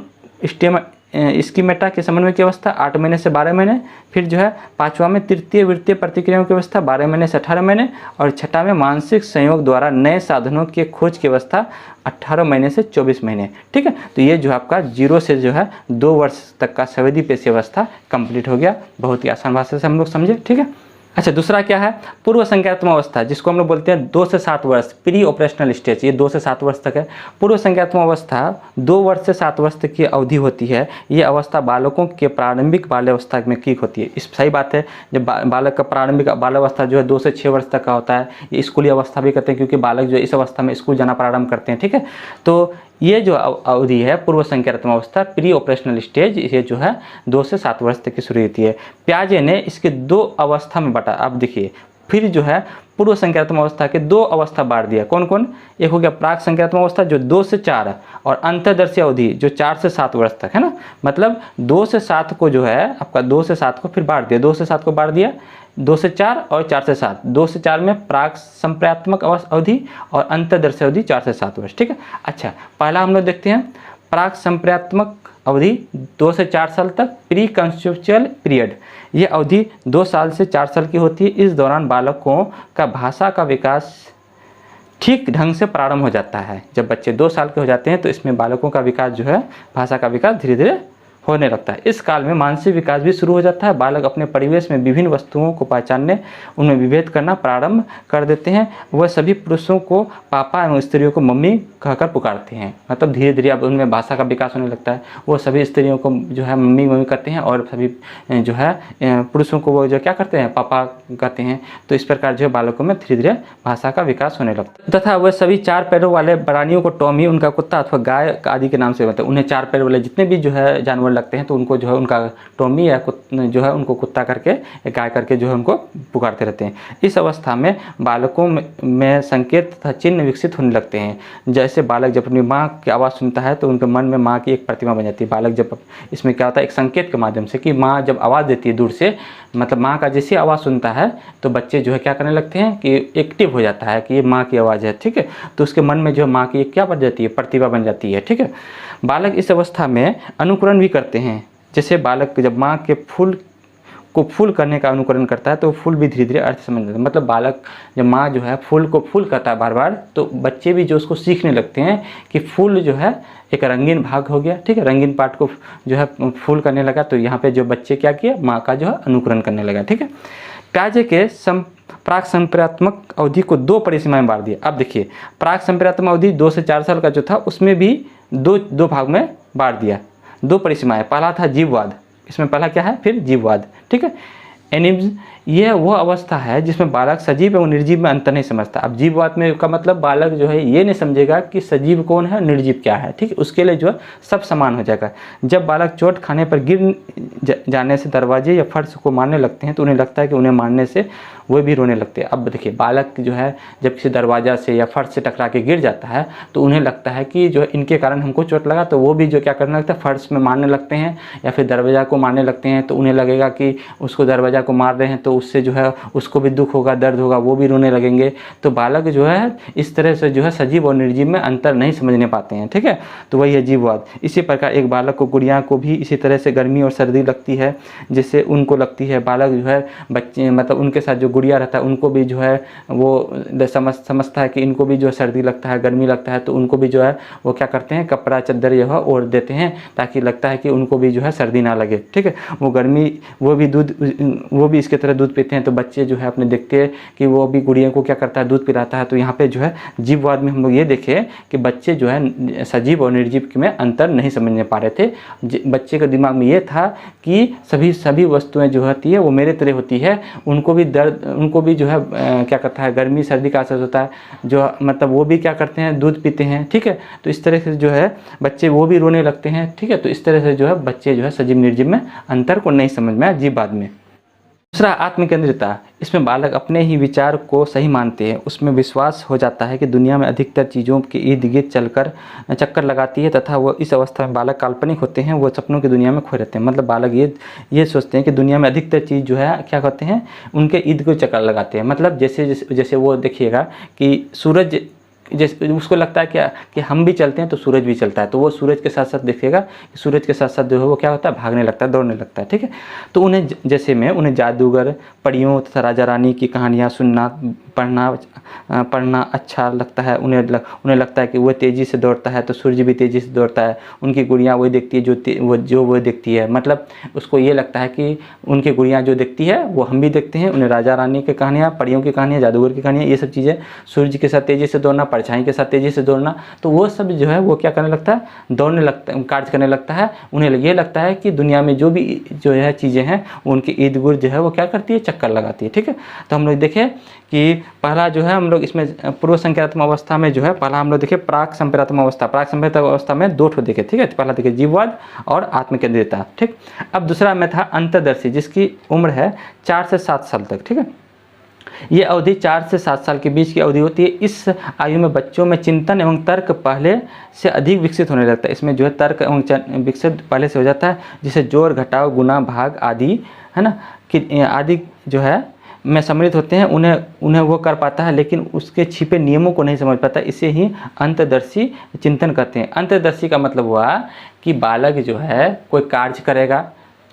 स्कीमेटा के समन्वय की अवस्था 8 महीने से 12 महीने। फिर जो है 5वां में तृतीय वृत्तीय प्रतिक्रियाओं की अवस्था 12 महीने से 18 महीने। और 6वां में मानसिक संयोग द्वारा नए साधनों के खोज की अवस्था 18 महीने से 24 महीने। ठीक है। तो ये जो आपका 0 से जो है 2 वर्ष तक का संवेदी पेशी अवस्था कंप्लीट हो गया। बहुत ही आसान भाषा से हम लोग समझे। ठीक है। अच्छा, दूसरा क्या है? पूर्व संज्ञात्मक अवस्था, जिसको हम लोग बोलते हैं 2 से 7 वर्ष, प्री ऑपरेशनल स्टेज। ये 2 से 7 वर्ष तक है। पूर्व संज्ञात्मक अवस्था 2 वर्ष से 7 वर्ष तक की अवधि होती है। ये अवस्था बालकों के प्रारंभिक बाल्यावस्था में की होती है। इस सही बात है, जब बालक का प्रारंभिक बाल्यावस्था जो है 2 से 6 वर्ष तक का होता है। ये स्कूली अवस्था भी कहते हैं, क्योंकि बालक जो इस अवस्था में स्कूल जाना प्रारंभ करते हैं। ठीक है। तो ये जो अवधि है पूर्व संज्ञात्मक अवस्था, प्री ऑपरेशनल स्टेज, ये जो है 2 से 7 वर्ष तक की शुरू होती है। प्याजे ने इसके 2 अवस्था में बांटा। आप देखिए, फिर जो है पूर्व संज्ञात्मक अवस्था के 2 अवस्था बांट दिया। कौन कौन? एक हो गया प्राक संज्ञात्मक अवस्था जो 2 से 4, और अंतर्दर्शी अवधि जो 4 से 7 वर्ष तक है ना। मतलब 2 से 7 को जो है आपका 2 से 7 को फिर बांट दिया, 2 से 7 को बांट दिया, 2 से 4 और 4 से 7। 2 से 4 में प्राक संप्रात्मक अवधि और अंतर्दर्शी अवधि 4 से 7 वर्ष। ठीक है। अच्छा, पहला हम लोग देखते हैं प्राक संप्रात्मक अवधि 2 से 4 साल तक, प्री कंसेप्चुअल पीरियड। ये अवधि 2 साल से 4 साल की होती है। इस दौरान बालकों का भाषा का विकास ठीक ढंग से प्रारंभ हो जाता है। जब बच्चे 2 साल के हो जाते हैं तो इसमें बालकों का विकास जो है, भाषा का विकास धीरे धीरे होने लगता है। इस काल में मानसिक विकास भी शुरू हो जाता है। बालक अपने परिवेश में विभिन्न वस्तुओं को पहचानने, उनमें विभेद करना प्रारंभ कर देते हैं। वह सभी पुरुषों को पापा एवं स्त्रियों को मम्मी कहकर पुकारते हैं। मतलब धीरे धीरे अब उनमें भाषा का विकास होने लगता है। वो सभी स्त्रियों को जो है मम्मी मम्मी करते हैं, और सभी जो है पुरुषों को वो जो क्या करते हैं, पापा कहते हैं। तो इस प्रकार जो है बालकों में धीरे धीरे भाषा का विकास होने लगता है। तथा वह सभी 4 पैरों वाले प्राणियों को टॉमी, उनका कुत्ता अथवा गाय आदि के नाम से, मतलब उन्हें 4 पैर वाले जितने भी जो है जानवर लगते हैं तो उनको जो है उनका टॉमी या जो है उनको कुत्ता करके, गाय करके जो है उनको पुकारते रहते हैं। इस अवस्था में बालकों में संकेत तथा चिन्ह विकसित होने लगते हैं। जैसे बालक जब अपनी माँ की आवाज़ सुनता है तो उनके मन में माँ की एक प्रतिमा बन जाती है। बालक जब, इसमें क्या होता है, एक संकेत के माध्यम से कि माँ जब आवाज़ देती है दूर से, मतलब माँ का जैसी आवाज़ सुनता है तो बच्चे जो है क्या करने लगते हैं कि एक्टिव हो जाता है कि ये माँ की आवाज़ है। ठीक है। तो उसके मन में जो है माँ की एक क्या बन जाती है, प्रतिभा बन जाती है। ठीक है। बालक इस अवस्था में अनुकरण भी करते हैं। जैसे बालक जब माँ के फूल करने का अनुकरण करता है तो फूल भी धीरे धीरे अर्थ समझ लेता है। मतलब बालक जब माँ जो है फूल को फूल करता है बार बार, तो बच्चे भी जो उसको सीखने लगते हैं कि फूल जो है एक रंगीन भाग हो गया। ठीक है। रंगीन पार्ट को जो है फूल करने लगा। तो यहाँ पे जो बच्चे क्या किया, माँ का जो है अनुकरण करने लगा। ठीक है। प्याजे के प्राक संप्रेरणात्मक अवधि को 2 परिसीमाएं में बांट दिया। अब देखिए प्राक संप्रेरणात्मक अवधि 2 से 4 साल का जो था उसमें भी दो भाग में बांट दिया, 2 परिसीमाएं। पहला था जीववाद, इसमें पहला क्या है, फिर जीववाद, ठीक है। एनिम्स यह वह अवस्था है जिसमें बालक सजीव एवं निर्जीव में अंतर नहीं समझता। अब जीववाद में का मतलब बालक जो है ये नहीं समझेगा कि सजीव कौन है, निर्जीव क्या है, ठीक है। उसके लिए जो है सब समान हो जाएगा। जब बालक चोट खाने पर गिर जाने से दरवाजे या फर्श को मारने लगते हैं तो उन्हें लगता है कि उन्हें मारने से वो भी रोने लगते हैं। अब देखिए बालक जो है जब किसी दरवाजा से या फर्श से टकरा के गिर जाता है तो उन्हें लगता है कि जो इनके कारण हमको चोट लगा, तो वो भी जो क्या करने लगता है, फर्श में मारने लगते हैं या फिर दरवाजा को मारने लगते हैं। तो उन्हें लगेगा कि उसको दरवाजा को मार रहे हैं तो उससे जो है उसको भी दुख होगा, दर्द होगा, वो भी रोने लगेंगे। तो बालक जो है इस तरह से जो है सजीव और निर्जीव में अंतर नहीं समझने पाते हैं, ठीक है। तो वही है जीववाद। इसी प्रकार एक बालक को गुड़िया को भी इसी तरह से गर्मी और सर्दी लगती है जिससे उनको लगती है। बालक जो है बच्चे मतलब उनके साथ जो गुड़िया रहता है उनको भी जो है वो समझता है कि इनको भी जो है सर्दी लगता है, गर्मी लगता है, तो उनको भी जो है वो क्या करते हैं, कपड़ा चद्दर जो है ओढ़ देते हैं ताकि लगता है कि उनको भी जो है सर्दी ना लगे, ठीक है। वो गर्मी वो भी इसके तरह दूध पीते हैं। तो बच्चे जो है अपने देखते हैं कि वो भी गुड़िया को क्या करता है, दूध पिलाता है। तो यहाँ पे जो है जीववाद में हम लोग ये देखें कि बच्चे जो है सजीव और निर्जीव में अंतर नहीं समझने पा रहे थे। बच्चे के दिमाग में ये था कि सभी वस्तुएं जो होती है वो मेरे तरह होती है, उनको भी दर्द, उनको भी जो है क्या करता है, गर्मी सर्दी का असर होता है, जो मतलब वो भी क्या करते हैं, दूध पीते हैं, ठीक है। तो इस तरह से जो है बच्चे वो भी रोने लगते हैं, ठीक है। तो इस तरह से जो है बच्चे जो है सजीव निर्जीव में अंतर को नहीं समझ में आया जीववाद में। दूसरा आत्मकेंद्रिता, इसमें बालक अपने ही विचार को सही मानते हैं। उसमें विश्वास हो जाता है कि दुनिया में अधिकतर चीज़ों के इर्द गिर्द चक्कर लगाती है तथा वो इस अवस्था में बालक काल्पनिक होते हैं, वो सपनों की दुनिया में खोए रहते हैं। मतलब बालक ये सोचते हैं कि दुनिया में अधिकतर चीज़ जो है क्या करते हैं, उनके इर्द गिर्द चक्कर लगाते हैं। मतलब जैसे वो देखिएगा कि सूरज, जैसे उसको लगता है क्या कि हम भी चलते हैं तो सूरज भी चलता है, तो वो सूरज के साथ साथ देखिएगा कि सूरज के साथ साथ जो है वो क्या होता है, भागने लगता है, दौड़ने लगता है, ठीक है। तो उन्हें जादूगर, परियों तथा राजा रानी की कहानियाँ सुनना, पढ़ना अच्छा लगता है। उन्हें लगता है कि वो तेज़ी से दौड़ता है तो सूर्य भी तेज़ी से दौड़ता है। उनकी गुड़िया वही देखती है जो वो देखती है। मतलब उसको ये लगता है कि उनकी गुड़िया जो देखती है वो हम भी देखते हैं। उन्हें राजा रानी की कहानियाँ, परियों की कहानियाँ, जादूगर की कहानियाँ, ये सब चीज़ें, सूर्य के साथ तेज़ी से दौड़ना, परछाई के साथ तेज़ी से दौड़ना, तो वो सब जो है वो क्या करने लगता है, दौड़ने लगता है, कार्य करने लगता है। उन्हें ये लगता है कि दुनिया में जो है चीज़ें हैं उनके इर्द गिर्द जो है वो क्या करती है, चक्कर लगाती है, ठीक है। तो हम लोग देखें कि पहला जो है हम लोग इसमें पूर्व संक्रियात्मक अवस्था में जो है पहला हम लोग देखें प्राक संप्रेरणात्मक अवस्था। प्राक संप्रेरणात्मक अवस्था में 2 ठो देखे, ठीक है। तो पहला देखे जीववाद और आत्मकेंद्रिता, ठीक। अब दूसरा में था अंतर्दर्शी, जिसकी उम्र है 4 से 7 साल तक, ठीक है। ये अवधि 4 से 7 साल के बीच की अवधि होती है। इस आयु में बच्चों में चिंतन एवं तर्क पहले से अधिक विकसित होने लगता है। इसमें जो है तर्क एवं विकसित पहले से हो जाता है, जिसे जोड़, घटाव, गुना, भाग आदि है ना कि आदि जो है में सम्मिलित होते हैं, उन्हें वो कर पाता है, लेकिन उसके छिपे नियमों को नहीं समझ पाता। इसे ही अंतर्दर्शी चिंतन करते हैं। अंतर्दर्शी का मतलब हुआ कि बालक जो है कोई कार्य करेगा,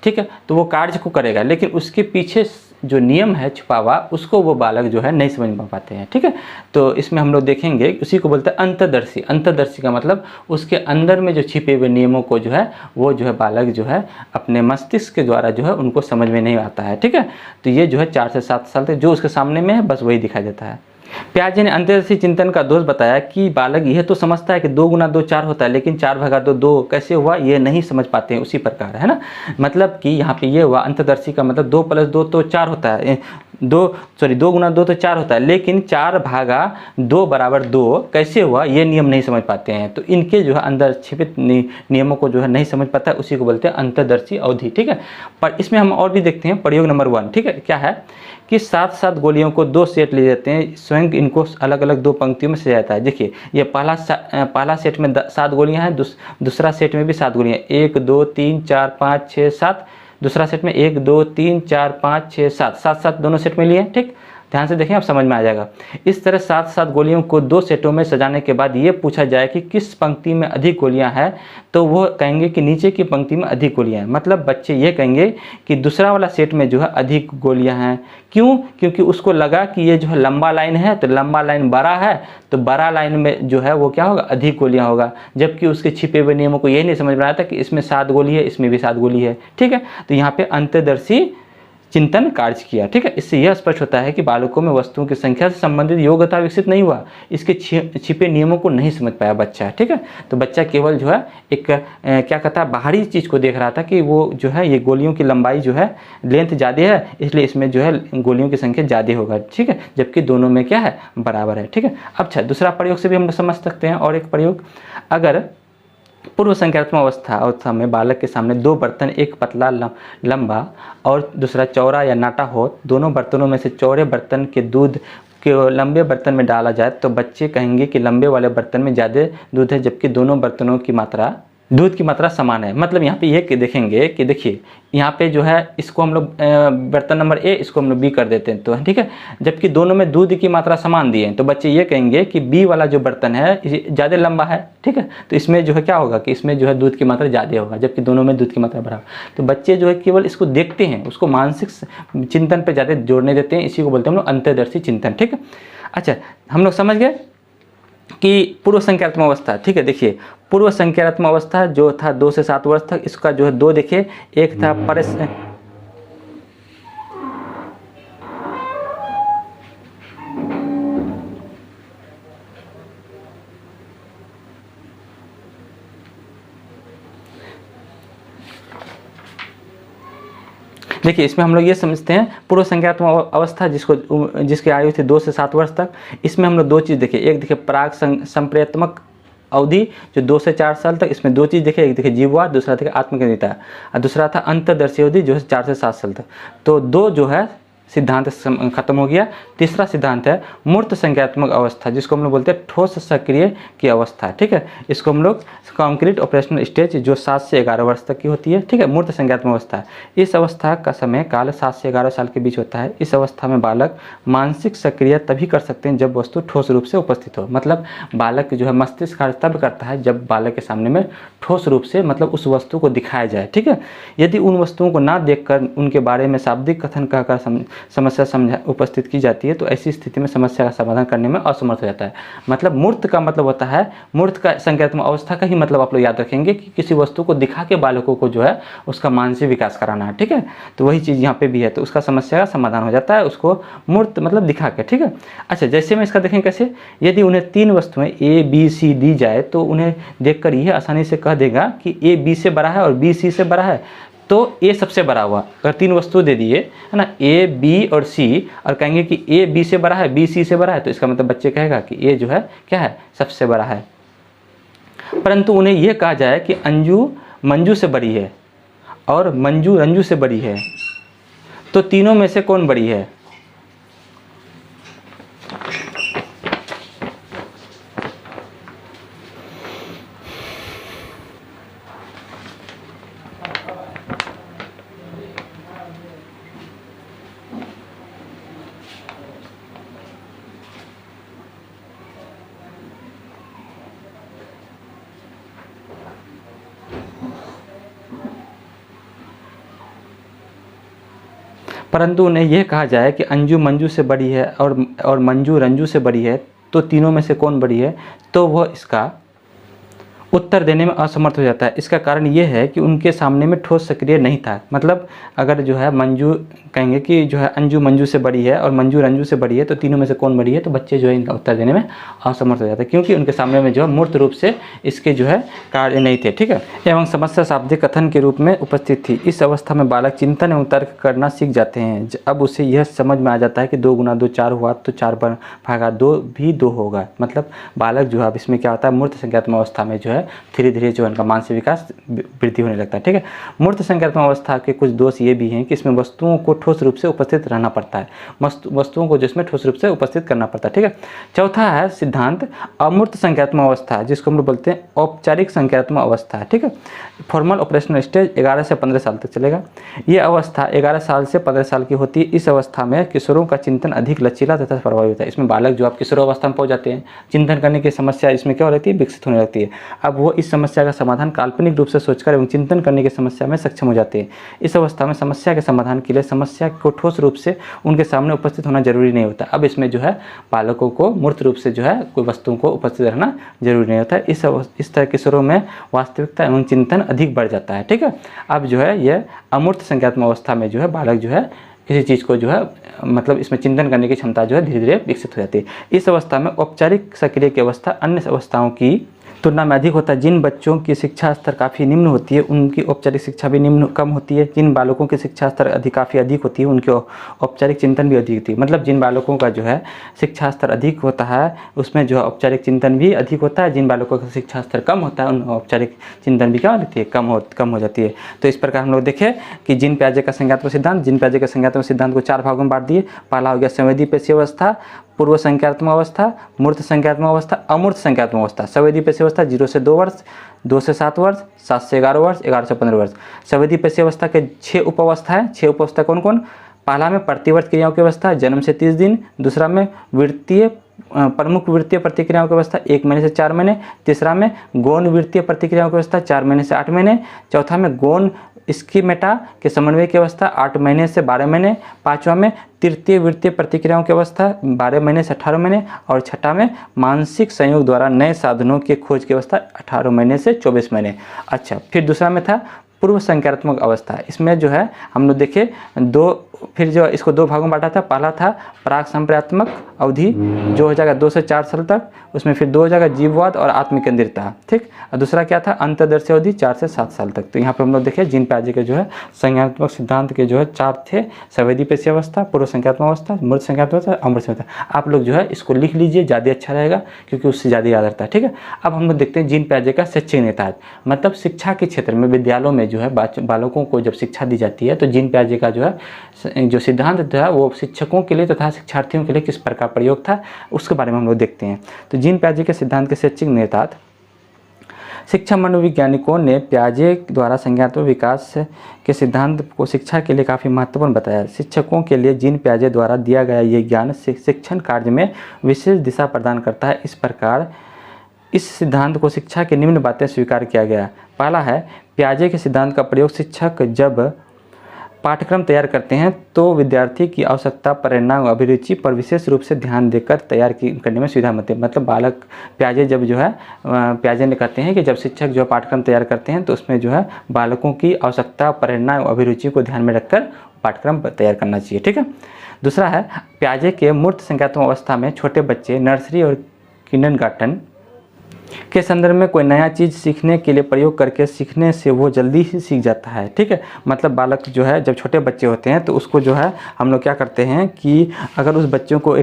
ठीक है, तो वो कार्य को करेगा, लेकिन उसके पीछे जो नियम है छुपा हुआ उसको वो बालक जो है नहीं समझ पाते हैं, ठीक है। तो इसमें हम लोग देखेंगे, उसी को बोलते हैं अंतर्दर्शी। अंतर्दर्शी का मतलब उसके अंदर में जो छिपे हुए नियमों को जो है वो जो है बालक जो है अपने मस्तिष्क के द्वारा जो है उनको समझ में नहीं आता है, ठीक है। तो ये जो है 4 से 7 साल तक जो उसके सामने में है बस वही दिखाई देता है। प्याजे ने अंतर्दर्शी चिंतन का दोष बताया कि बालक यह तो समझता है कि 2 गुना 2 4 होता है, लेकिन 4 भागा 2 2 कैसे हुआ ये नहीं समझ पाते हैं। उसी प्रकार है ना, मतलब कि यहाँ पे ये हुआ अंतर्दर्शी का मतलब 2 + 2 तो 4 होता है, 2 गुना 2 तो 4 होता है, लेकिन 4 भागा 2 = 2 कैसे हुआ ये नियम नहीं समझ पाते हैं। तो इनके जो है अंदर छिपित नियमों को जो है नहीं समझ पाता है, उसी को बोलते हैं अंतर्दर्शी अवधि, ठीक है। पर इसमें हम और भी देखते हैं प्रयोग नंबर 1, ठीक है। क्या है कि 7-7 गोलियों को 2 सेट लिए जाते हैं, स्वयं इनको अलग अलग 2 पंक्तियों में सजाया जाता है। देखिए ये पहला सेट में 7 गोलियां हैं, दूसरा सेट में भी 7 गोलियां, 1 2 3 4 5 6 7, दूसरा सेट में 1 2 3 4 5 6 7, 7 दोनों सेट में लिए, ठीक। ध्यान से देखें, आप समझ में आ जाएगा। इस तरह 7-7 गोलियों को 2 सेटों में सजाने के बाद ये पूछा जाए कि किस पंक्ति में अधिक गोलियां हैं, तो वो कहेंगे कि नीचे की पंक्ति में अधिक गोलियां हैं। मतलब बच्चे ये कहेंगे कि दूसरा वाला सेट में जो है अधिक गोलियां हैं। क्यों? क्योंकि उसको लगा कि ये जो है लंबा लाइन है, तो लंबा लाइन बड़ा है, तो बड़ा लाइन में जो है वो क्या होगा, अधिक गोलियां होगा। जबकि उसके छिपे हुए नियमों को यही नहीं समझ में आया था कि इसमें 7 गोली है, इसमें भी 7 गोली है, ठीक है। तो यहाँ पे अंतर्दर्शी चिंतन कार्य किया। ठीक है, इससे यह स्पष्ट होता है कि बालकों में वस्तुओं की संख्या से संबंधित योग्यता विकसित नहीं हुआ, इसके छिपे नियमों को नहीं समझ पाया बच्चा। ठीक है, तो बच्चा केवल जो है एक क्या कहता है, बाहरी चीज़ को देख रहा था कि वो जो है ये गोलियों की लंबाई जो है लेंथ ज़्यादा है, इसलिए इसमें जो है गोलियों की संख्या ज़्यादा होगा। ठीक है, जबकि दोनों में क्या है, बराबर है। ठीक है, अच्छा दूसरा प्रयोग से भी हम लोग समझ सकते हैं। और एक प्रयोग, अगर पूर्व संज्ञानात्मक अवस्था में बालक के सामने दो बर्तन, एक पतला लंबा और दूसरा चौड़ा या नाटा हो, दोनों बर्तनों में से चौड़े बर्तन के दूध के लंबे बर्तन में डाला जाए तो बच्चे कहेंगे कि लंबे वाले बर्तन में ज़्यादा दूध है, जबकि दोनों बर्तनों की मात्रा, दूध की मात्रा समान है। मतलब यहाँ पे ये देखेंगे कि देखिए यहाँ पे जो है इसको हम लोग बर्तन नंबर ए, इसको हम लोग बी कर देते हैं, तो ठीक है, जबकि दोनों में दूध की मात्रा समान दी है, तो बच्चे ये कहेंगे कि बी वाला जो बर्तन है ज़्यादा लंबा है। ठीक है, तो इसमें जो है क्या होगा कि इसमें जो है दूध की मात्रा ज़्यादा होगा, जबकि दोनों में दूध की मात्रा बराबर। तो बच्चे जो है केवल इसको देखते हैं, उसको मानसिक चिंतन पर ज़्यादा जोड़ने देते हैं, इसी को बोलते हैं हम लोग अंतर्दर्शी चिंतन। ठीक है, अच्छा हम लोग समझ गए कि पूर्व संज्ञानात्मक अवस्था। ठीक है, देखिए पूर्व संज्ञानात्मक अवस्था जो था 2 से 7 वर्ष तक, इसका जो है 2 देखिए, एक था देखिए इसमें हम लोग ये समझते हैं पूर्व संज्ञानात्मक अवस्था जिसकी आयु थी 2 से 7 वर्ष तक, इसमें हम लोग 2 चीज़ देखे। एक देखे प्राक संप्रेत्मक अवधि जो 2 से 4 साल तक, इसमें 2 चीज़ देखे, एक देखे जीववाद, दूसरा देखे आत्मकेंद्रिता, और दूसरा था अंतर्दर्शी अवधि जो है 4 से 7 साल तक। तो 2 जो है सिद्धांत खत्म हो गया। तीसरा सिद्धांत है मूर्त संज्ञानात्मक अवस्था, जिसको हम लोग बोलते हैं ठोस सक्रिय की अवस्था। ठीक है, इसको हम लोग कॉन्क्रीट ऑपरेशनल स्टेज जो 7 से 11 वर्ष तक की होती है। ठीक है, मूर्त संज्ञानात्मक अवस्था, इस अवस्था का समय काल 7 से 11 साल के बीच होता है। इस अवस्था में बालक मानसिक सक्रिय तभी कर सकते हैं जब वस्तु ठोस रूप से उपस्थित हो। मतलब बालक जो है मस्तिष्क कार्य तब करता है जब बालक के सामने में ठोस रूप से मतलब उस वस्तु को दिखाया जाए। ठीक है, यदि उन वस्तुओं को ना देखकर उनके बारे में शाब्दिक कथन कहकर समस्या उपस्थित की जाती है तो ऐसी स्थिति में समस्या का समाधान करने में असमर्थ हो जाता है। मतलब मूर्त का मतलब होता है, मूर्त का संज्ञानात्मक अवस्था का ही मतलब आप लोग याद रखेंगे कि किसी वस्तु को दिखा के बालकों को जो है उसका मानसिक विकास कराना है। ठीक है, तो वही चीज़ यहाँ पे भी है, तो उसका समस्या का समाधान हो जाता है उसको मूर्त मतलब दिखा के। ठीक है, अच्छा जैसे में इसका देखें कैसे, यदि उन्हें 3 वस्तुएं A B C दी जाए तो उन्हें देखकर यह आसानी से कह देगा कि A B से बड़ा है और B C से बड़ा है, तो A सबसे बड़ा हुआ। अगर 3 वस्तु दे दिए है ना, A B और C, और कहेंगे कि A B से बड़ा है, B C से बड़ा है, तो इसका मतलब बच्चे कहेगा कि A जो है क्या है, सबसे बड़ा है। परंतु उन्हें यह कहा जाए कि अंजू मंजू से बड़ी है और मंजू रंजू से बड़ी है, तो तीनों में से कौन बड़ी है? परंतु उन्हें यह कहा जाए कि अंजू मंजू से बड़ी है और मंजू रंजू से बड़ी है, तो तीनों में से कौन बड़ी है, तो वह इसका उत्तर देने में असमर्थ हो जाता है। इसका कारण ये है कि उनके सामने में ठोस सक्रिय नहीं था। मतलब अगर जो है मंजू कहेंगे कि जो है अंजू मंजू से बड़ी है और मंजू रंजू से बड़ी है, तो तीनों में से कौन बड़ी है, तो बच्चे जो है इनका उत्तर देने में असमर्थ हो जाते हैं, क्योंकि उनके सामने में जो है मूर्त रूप से इसके जो है कार्य नहीं थे। ठीक है, एवं समस्या शाब्दिक कथन के रूप में उपस्थित थी। इस अवस्था में बालक चिंतन एवं तर्क करना सीख जाते हैं। अब उसे यह समझ में आ जाता है कि 2 गुना 2 4 हुआ, तो 4 भागा 2 भी 2 होगा। मतलब बालक जो है अब इसमें क्या होता है, मूर्त संज्ञानात्मक अवस्था में जो है धीरे धीरे जो उनका मानसिक विकास वृद्धि होने लगता है। ठीक है, मूर्त संज्ञानात्मक अवस्था के कुछ दोष ये भी हैं कि इसमें वस्तुओं को ठोस रूप से उपस्थित रहना पड़ता है, वस्तुओं को जिसमें ठोस रूप से उपस्थित करना पड़ता है। ठीक है, चौथा है सिद्धांत अमूर्त संज्ञानात्मक अवस्था, जिसको हम लोग बोलते हैं औपचारिक संज्ञानात्मक अवस्था। ठीक है, फॉर्मल ऑपरेशनल स्टेज 11 से 15 साल तक चलेगा। ये अवस्था 11 साल से 15 साल की होती है। इस अवस्था में किशोरों का चिंतन अधिक लचीला तथा प्रभावी होता है। इसमें बालक जो आप किशोरावस्था में पहुंच जाते हैं, चिंतन करने की समस्या इसमें क्या हो रहती है, विकसित होने लगती है। अब वो इस समस्या का समाधान काल्पनिक रूप से सोचकर एवं चिंतन करने की समस्या में सक्षम हो जाते हैं। इस अवस्था में समस्या के समाधान के लिए समस्या को ठोस रूप से उनके सामने उपस्थित होना जरूरी नहीं होता। अब इसमें जो है बालकों को मूर्त रूप से जो है कोई वस्तुओं को उपस्थित रहना जरूरी नहीं होता है। इस तरह किशोरों में वास्तविकता एवं चिंतन अधिक बढ़ जाता है। ठीक है, अब जो है यह अमूर्त संज्ञानात्मक अवस्था में जो है बालक जो है किसी चीज़ को जो है मतलब इसमें चिंतन करने की क्षमता जो है धीरे धीरे विकसित हो जाती है। इस अवस्था में औपचारिक सक्रिय की अवस्था अन्य अवस्थाओं की तुलना में अधिक होता है। जिन बच्चों की शिक्षा स्तर काफ़ी निम्न होती है उनकी औपचारिक शिक्षा भी कम होती है। जिन बालकों की शिक्षा स्तर काफ़ी अधिक होती है उनकी औपचारिक चिंतन भी अधिक होती है। मतलब जिन बालकों का जो है शिक्षा स्तर अधिक होता है उसमें जो है औपचारिक चिंतन भी अधिक होता है। जिन बालकों का शिक्षा स्तर कम होता है उन औपचारिक चिंतन भी क्या होती है, कम हो जाती है। तो इस प्रकार हम लोग देखें कि जीन पियाजे का संज्ञानात्मक सिद्धांत, जीन पियाजे का संज्ञानात्मक सिद्धांत को 4 भागों में बांट दिए। पहला हो गया संवेदी पेशी अवस्था, पूर्व संज्ञानात्मक अवस्था, मूर्त संज्ञानात्मक अवस्था, अमूर्त संज्ञानात्मक अवस्था। संवेदी पेशी अवस्था 0 से 2 वर्ष, 2 से 7 वर्ष, 7 से 11 वर्ष, 11 से 15 वर्ष। संवेदी पेशी अवस्था के 6 उप अवस्था है। 6 उप अवस्था कौन कौन? पहला में प्रतिवर्त क्रियाओं की अवस्था, जन्म से 30 दिन। दूसरा में वृत्तीय प्रमुख वृत्तीय प्रतिक्रियाओं की अवस्था 1 महीने से 4 महीने। तीसरा में गौण वृत्तीय प्रतिक्रियाओं की अवस्था 4 महीने से 8 महीने। चौथा में गौण स्कीमेटा के समन्वय की अवस्था 8 महीने से 12 महीने। पांचवा में तृतीय वृत्तीय प्रतिक्रियाओं की अवस्था 12 महीने से 18 महीने। और छठा में मानसिक संयोग द्वारा नए साधनों की खोज की अवस्था 18 महीने से 24 महीने। अच्छा, फिर दूसरा में था पूर्व संज्ञानात्मक अवस्था। इसमें जो है हम लोग देखे फिर जो इसको 2 भागों में बांटा था। पहला था प्राक संप्रयात्मक अवधि जो हो जाएगा 2 से 4 साल तक, उसमें फिर 2 हो जाएगा जीववाद और आत्मकेंद्रितता, ठीक। और दूसरा क्या था अंतर्दर्शी अवधि 4 से 7 साल तक। तो यहाँ पर हम लोग देखें जीन पियाजे के जो है संज्ञानात्मक सिद्धांत के जो है 4 थे। संवेदी पेशी अवस्था, पूर्व संज्ञानात्मक अवस्था, मूर्त संज्ञानात्मक अवस्था, अमूर्त संज्ञानात्मक। आप लोग जो है इसको लिख लीजिए, ज़्यादा अच्छा रहेगा क्योंकि उससे ज़्यादा याद रहता है, ठीक है। अब हम लोग देखते हैं जीन पियाजे का शैक्षिक निहितार्थ, मतलब शिक्षा के क्षेत्र में विद्यालयों में जो है बालकों को जब शिक्षा दी जाती है तो जीन पियाजे का जो है जो सिद्धांत था वो शिक्षकों के लिए तथा शिक्षार्थियों के लिए किस प्रकार प्रयोग था उसके बारे में हम लोग देखते हैं। तो जीन पियाजे के सिद्धांत के शैक्षिक निहितार्थ, शिक्षा मनोवैज्ञानिकों ने पियाजे द्वारा संज्ञानात्मक विकास के सिद्धांत को शिक्षा के लिए काफ़ी महत्वपूर्ण बताया। शिक्षकों के लिए जीन पियाजे द्वारा दिया गया ये ज्ञान शिक्षण कार्य में विशेष दिशा प्रदान करता है। इस प्रकार इस सिद्धांत को शिक्षा के निम्न बातें स्वीकार किया गया। पहला है पियाजे के सिद्धांत का प्रयोग शिक्षक जब पाठ्यक्रम तैयार करते हैं तो विद्यार्थी की आवश्यकता, प्रेरणा और अभिरुचि पर विशेष रूप से ध्यान देकर तैयार करने में सुविधा मिलती है। मतलब बालक पियाजे जब जो है पियाजे ने कहते हैं कि जब शिक्षक जो पाठ्यक्रम तैयार करते हैं तो उसमें जो है बालकों की आवश्यकता, प्रेरणा और अभिरुचि को ध्यान में रखकर पाठ्यक्रम तैयार करना चाहिए, ठीक है। दूसरा है पियाजे के मूर्त संज्ञानात्मक अवस्था में छोटे बच्चे नर्सरी और किंडरगार्टन के संदर्भ में कोई नया चीज़ सीखने के लिए प्रयोग करके सीखने से वो जल्दी ही सीख जाता है, ठीक है। मतलब बालक जो है जब छोटे बच्चे होते हैं तो उसको जो है हम लोग क्या करते हैं कि अगर उस बच्चों को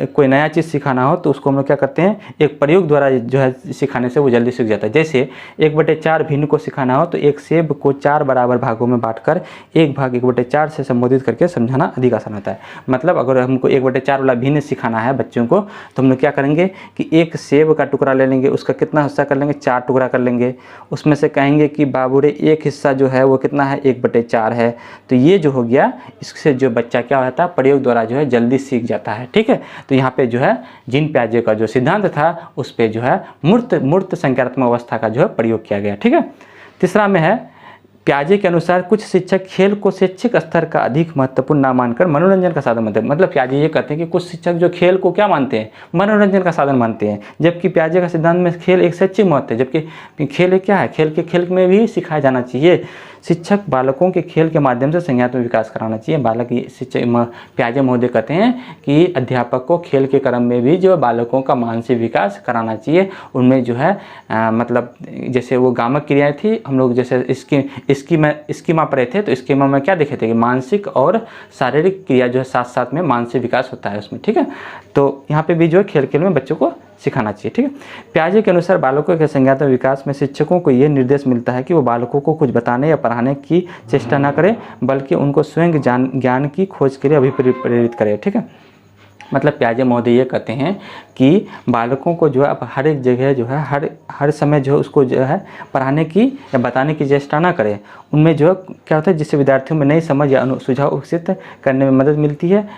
कोई नया चीज़ सिखाना हो तो उसको हम लोग क्या करते हैं एक प्रयोग द्वारा जो है सिखाने से वो जल्दी सीख जाता है। जैसे 1/4 भिन्न को सिखाना हो तो एक सेब को 4 बराबर भागों में बांटकर एक भाग 1/4 से संबोधित करके समझाना अधिक आसान होता है। मतलब अगर हमको 1/4 वाला भिन्न सिखाना है बच्चों को तो हम लोग क्या करेंगे कि एक सेब का टुकड़ा ले लेंगे, उसका कितना हिस्सा कर लेंगे, 4 टुकड़ा कर लेंगे। उसमें से कहेंगे कि बाबू रे एक हिस्सा जो है वो कितना है, 1/4 है। तो ये जो हो गया, इससे जो बच्चा क्या होता है प्रयोग द्वारा जो है जल्दी सीख जाता है, ठीक है। तो यहाँ पे जो है जीन पियाजे का जो सिद्धांत था उस पे जो है मूर्त संज्ञानात्मक अवस्था का जो है प्रयोग किया गया, ठीक है। तीसरा में है पियाजे के अनुसार कुछ शिक्षक खेल को शैक्षिक स्तर का अधिक महत्वपूर्ण ना मानकर मनोरंजन का साधन मानते हैं। मतलब पियाजे ये कहते हैं कि कुछ शिक्षक जो खेल को क्या मानते हैं, मनोरंजन का साधन मानते हैं, जबकि पियाजे का सिद्धांत में खेल एक शैक्षिक महत्व है। जबकि खेल क्या है, खेल में भी सिखाया जाना चाहिए। शिक्षक बालकों के खेल के माध्यम से संज्ञानात्मक विकास कराना चाहिए। बालक शिक्षक पियाजे महोदय कहते हैं कि अध्यापक को खेल के क्रम में भी जो बालकों का मानसिक विकास कराना चाहिए। उनमें जो है मतलब जैसे वो गामक क्रियाएं थी, हम लोग जैसे स्कीमा पढ़े थे तो स्कीमा में क्या देखे थे कि मानसिक और शारीरिक क्रिया जो है साथ साथ में मानसिक विकास होता है उसमें, ठीक है। तो यहाँ पे भी जो है खेल में बच्चों को सिखाना चाहिए, ठीक है। पियाजे के अनुसार बालकों के संज्ञानात्मक विकास में शिक्षकों को यह निर्देश मिलता है कि वो बालकों को कुछ बताने या पढ़ाने की चेष्टा न करें बल्कि उनको स्वयं ज्ञान की खोज के लिए अभिप्रेरित करें, ठीक है। मतलब पियाजे महोदय ये कहते हैं कि बालकों को जो है अब हर एक जगह जो है हर समय जो है उसको जो है पढ़ाने की या बताने की चेष्टा ना करें। उनमें जो है क्या होता है जिससे विद्यार्थियों में नई समझ या सुझाव विकसित करने में मदद मिलती है।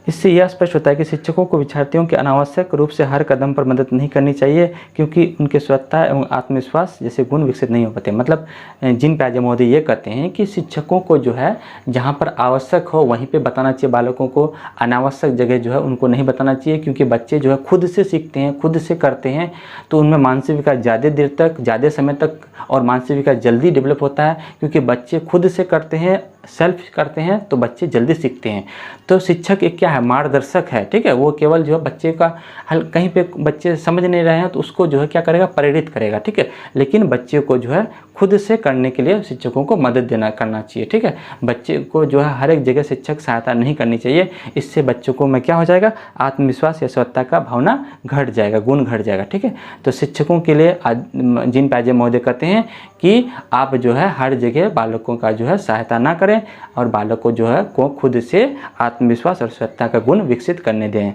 इससे यह स्पष्ट होता है कि शिक्षकों को विद्यार्थियों के अनावश्यक रूप से हर कदम पर मदद नहीं करनी चाहिए, क्योंकि उनके स्वच्छता एवं आत्मविश्वास जैसे गुण विकसित नहीं हो पाते। मतलब जिन प्याजे महोदय ये कहते हैं कि शिक्षकों को जो है जहाँ पर आवश्यक हो वहीं पे बताना चाहिए बालकों को, अनावश्यक जगह जो है उनको नहीं बताना चाहिए, क्योंकि बच्चे जो है खुद से सीखते हैं, खुद से करते हैं, तो उनमें मानसिक विकास ज़्यादा देर तक, ज़्यादा समय तक और मानसिक विकास जल्दी डेवलप होता है, क्योंकि बच्चे खुद से करते हैं, सेल्फ करते हैं, तो बच्चे जल्दी सीखते हैं। तो शिक्षक एक क्या है, मार्गदर्शक है, ठीक है। वो केवल जो है बच्चे का हल कहीं पे बच्चे समझ नहीं रहे हैं तो उसको जो है क्या करेगा, प्रेरित करेगा, ठीक है। लेकिन बच्चे को जो है खुद से करने के लिए शिक्षकों को मदद करना चाहिए, ठीक है। बच्चे को जो है हर एक जगह शिक्षक सहायता नहीं करनी चाहिए, इससे बच्चों को में क्या हो जाएगा, आत्मविश्वास या स्वच्छता का भावना घट जाएगा, गुण घट जाएगा, ठीक है। तो शिक्षकों के लिए जिन प्याजे महोदय कहते हैं कि आप जो है हर जगह बालकों का जो है सहायता ना करें और बालक को जो है को खुद से आत्मविश्वास और स्वच्छता का गुण विकसित करने दें।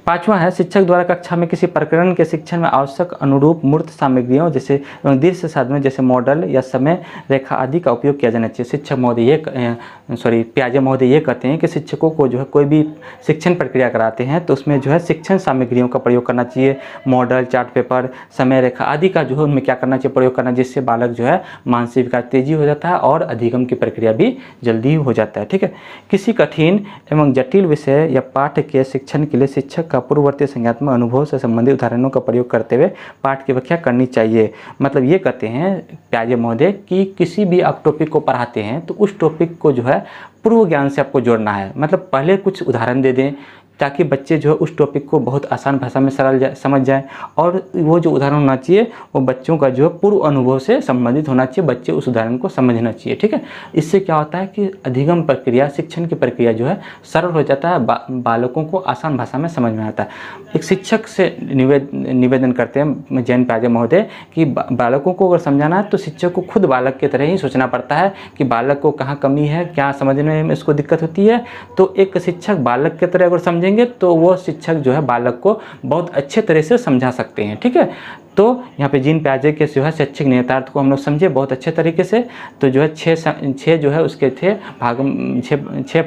पांचवा है, शिक्षक द्वारा कक्षा में किसी प्रकरण के शिक्षण में आवश्यक अनुरूप मूर्त सामग्रियों जैसे दृश्य साधनों जैसे मॉडल या समय रेखा आदि का उपयोग किया जाना चाहिए। शिक्षक महोदय प्याजे महोदय ये कहते हैं कि शिक्षकों को जो है कोई भी शिक्षण प्रक्रिया कराते हैं तो उसमें जो है शिक्षण सामग्रियों का प्रयोग करना चाहिए, मॉडल, चार्ट पेपर, समय रेखा आदि का जो है उनमें क्या करना चाहिए, प्रयोग करना, जिससे बालक जो है मानसिक विकास तेजी हो जाता है और अधिगम की प्रक्रिया भी जल्दी हो जाता है, ठीक है। किसी कठिन एवं जटिल विषय या पाठ के शिक्षण के लिए शिक्षक का पूर्ववर्ती संज्ञानात्मक अनुभव से संबंधित उदाहरणों का प्रयोग करते हुए पाठ की व्याख्या करनी चाहिए। मतलब ये कहते हैं प्याजे महोदय कि किसी भी आप टॉपिक को पढ़ाते हैं तो उस टॉपिक को जो है पूर्व ज्ञान से आपको जोड़ना है। मतलब पहले कुछ उदाहरण दे दें ताकि बच्चे जो है उस टॉपिक को बहुत आसान भाषा में सरल समझ जाए, और वो जो उदाहरण होना चाहिए वो बच्चों का जो है पूर्व अनुभव से संबंधित होना चाहिए, बच्चे उस उदाहरण को समझना चाहिए, ठीक है। इससे क्या होता है कि अधिगम प्रक्रिया, शिक्षण की प्रक्रिया जो है सरल हो जाता है, बालकों को आसान भाषा में समझ में आता है। एक शिक्षक से निवेदन करते हैं जैन प्याजे महोदय कि बालकों को अगर समझाना है तो शिक्षक को खुद बालक की तरह ही सोचना पड़ता है कि बालक को कहाँ कमी है, क्या समझने में इसको दिक्कत होती है। तो एक शिक्षक बालक की तरह अगर समझेंगे तो वो शिक्षक जो है बालक को बहुत अच्छे तरह से समझा सकते हैं, ठीक है। तो यहाँ पे जिन प्याजे के जो है शैक्षिक निहितार्थ को हम लोग समझे बहुत अच्छे तरीके से। तो जो है छः जो है उसके थे छः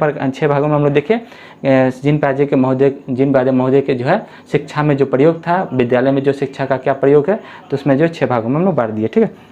भागों में हम लोग देखे जिन प्याजे महोदय के जो है शिक्षा में जो प्रयोग था, विद्यालय में जो शिक्षा का क्या प्रयोग है, तो उसमें जो 6 भागों में हम लोग बांट दिए, ठीक है।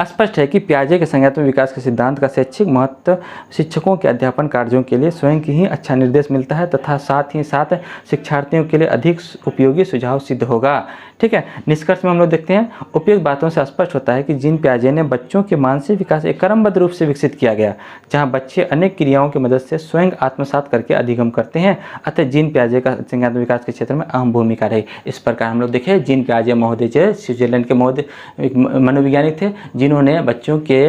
स्पष्ट है कि प्याजे के संज्ञानात्मक विकास के सिद्धांत का शैक्षिक महत्व शिक्षकों के अध्यापन कार्यों के लिए स्वयं ही अच्छा निर्देश मिलता है तथा साथ ही साथ शिक्षार्थियों के लिए अधिक उपयोगी सुझाव सिद्ध होगा, ठीक है। निष्कर्ष में हम लोग देखते हैं उपयुक्त बातों से स्पष्ट होता है कि जिन प्याजे ने बच्चों के मानसिक विकास एक क्रमबद्ध रूप से विकसित किया गया, जहां बच्चे अनेक क्रियाओं की मदद से स्वयं आत्मसात करके अधिगम करते हैं। अतः जिन प्याजे का संज्ञानात्मक विकास के क्षेत्र में अहम भूमिका रही। इस प्रकार हम लोग देखें जिन प्याजे महोदय जो स्विट्जरलैंड के महोदय मनोवैज्ञानिक थे, जिन्होंने बच्चों के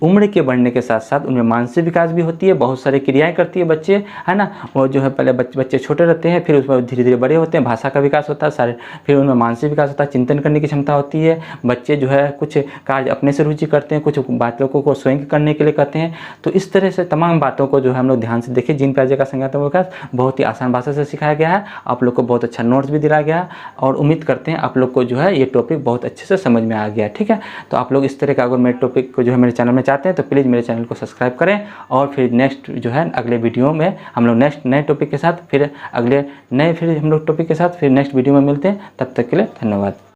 उम्र के बढ़ने के साथ साथ उनमें मानसिक विकास भी होती है, बहुत सारी क्रियाएं करती है बच्चे, है ना। वो जो है पहले बच्चे छोटे रहते हैं, फिर उसमें धीरे धीरे बड़े होते हैं, भाषा का विकास होता है सारे, फिर उनमें मानसिक विकास होता है, चिंतन करने की क्षमता होती है, बच्चे जो है कुछ कार्य अपने से रुचि करते हैं, कुछ बातों को स्वयं करने के लिए करते हैं। तो इस तरह से तमाम बातों को जो है हम लोग ध्यान से देखें। जिन प्याजे का संज्ञानात्मक विकास बहुत ही आसान भाषा से सिखाया गया है, आप लोग को बहुत अच्छा नोट्स भी दिलाया गया और उम्मीद करते हैं आप लोग को जो है ये टॉपिक बहुत अच्छे से समझ में आ गया, ठीक है। तो आप लोग इस तरह का अगर मेरे टॉपिक को जो है मेरे चैनल में चाहते हैं तो प्लीज़ मेरे चैनल को सब्सक्राइब करें, और फिर नेक्स्ट जो है अगले वीडियो में हम लोग नेक्स्ट नए टॉपिक के साथ फिर अगले नए फिर हम लोग टॉपिक के साथ फिर नेक्स्ट वीडियो में मिलते हैं। तब तक के लिए धन्यवाद।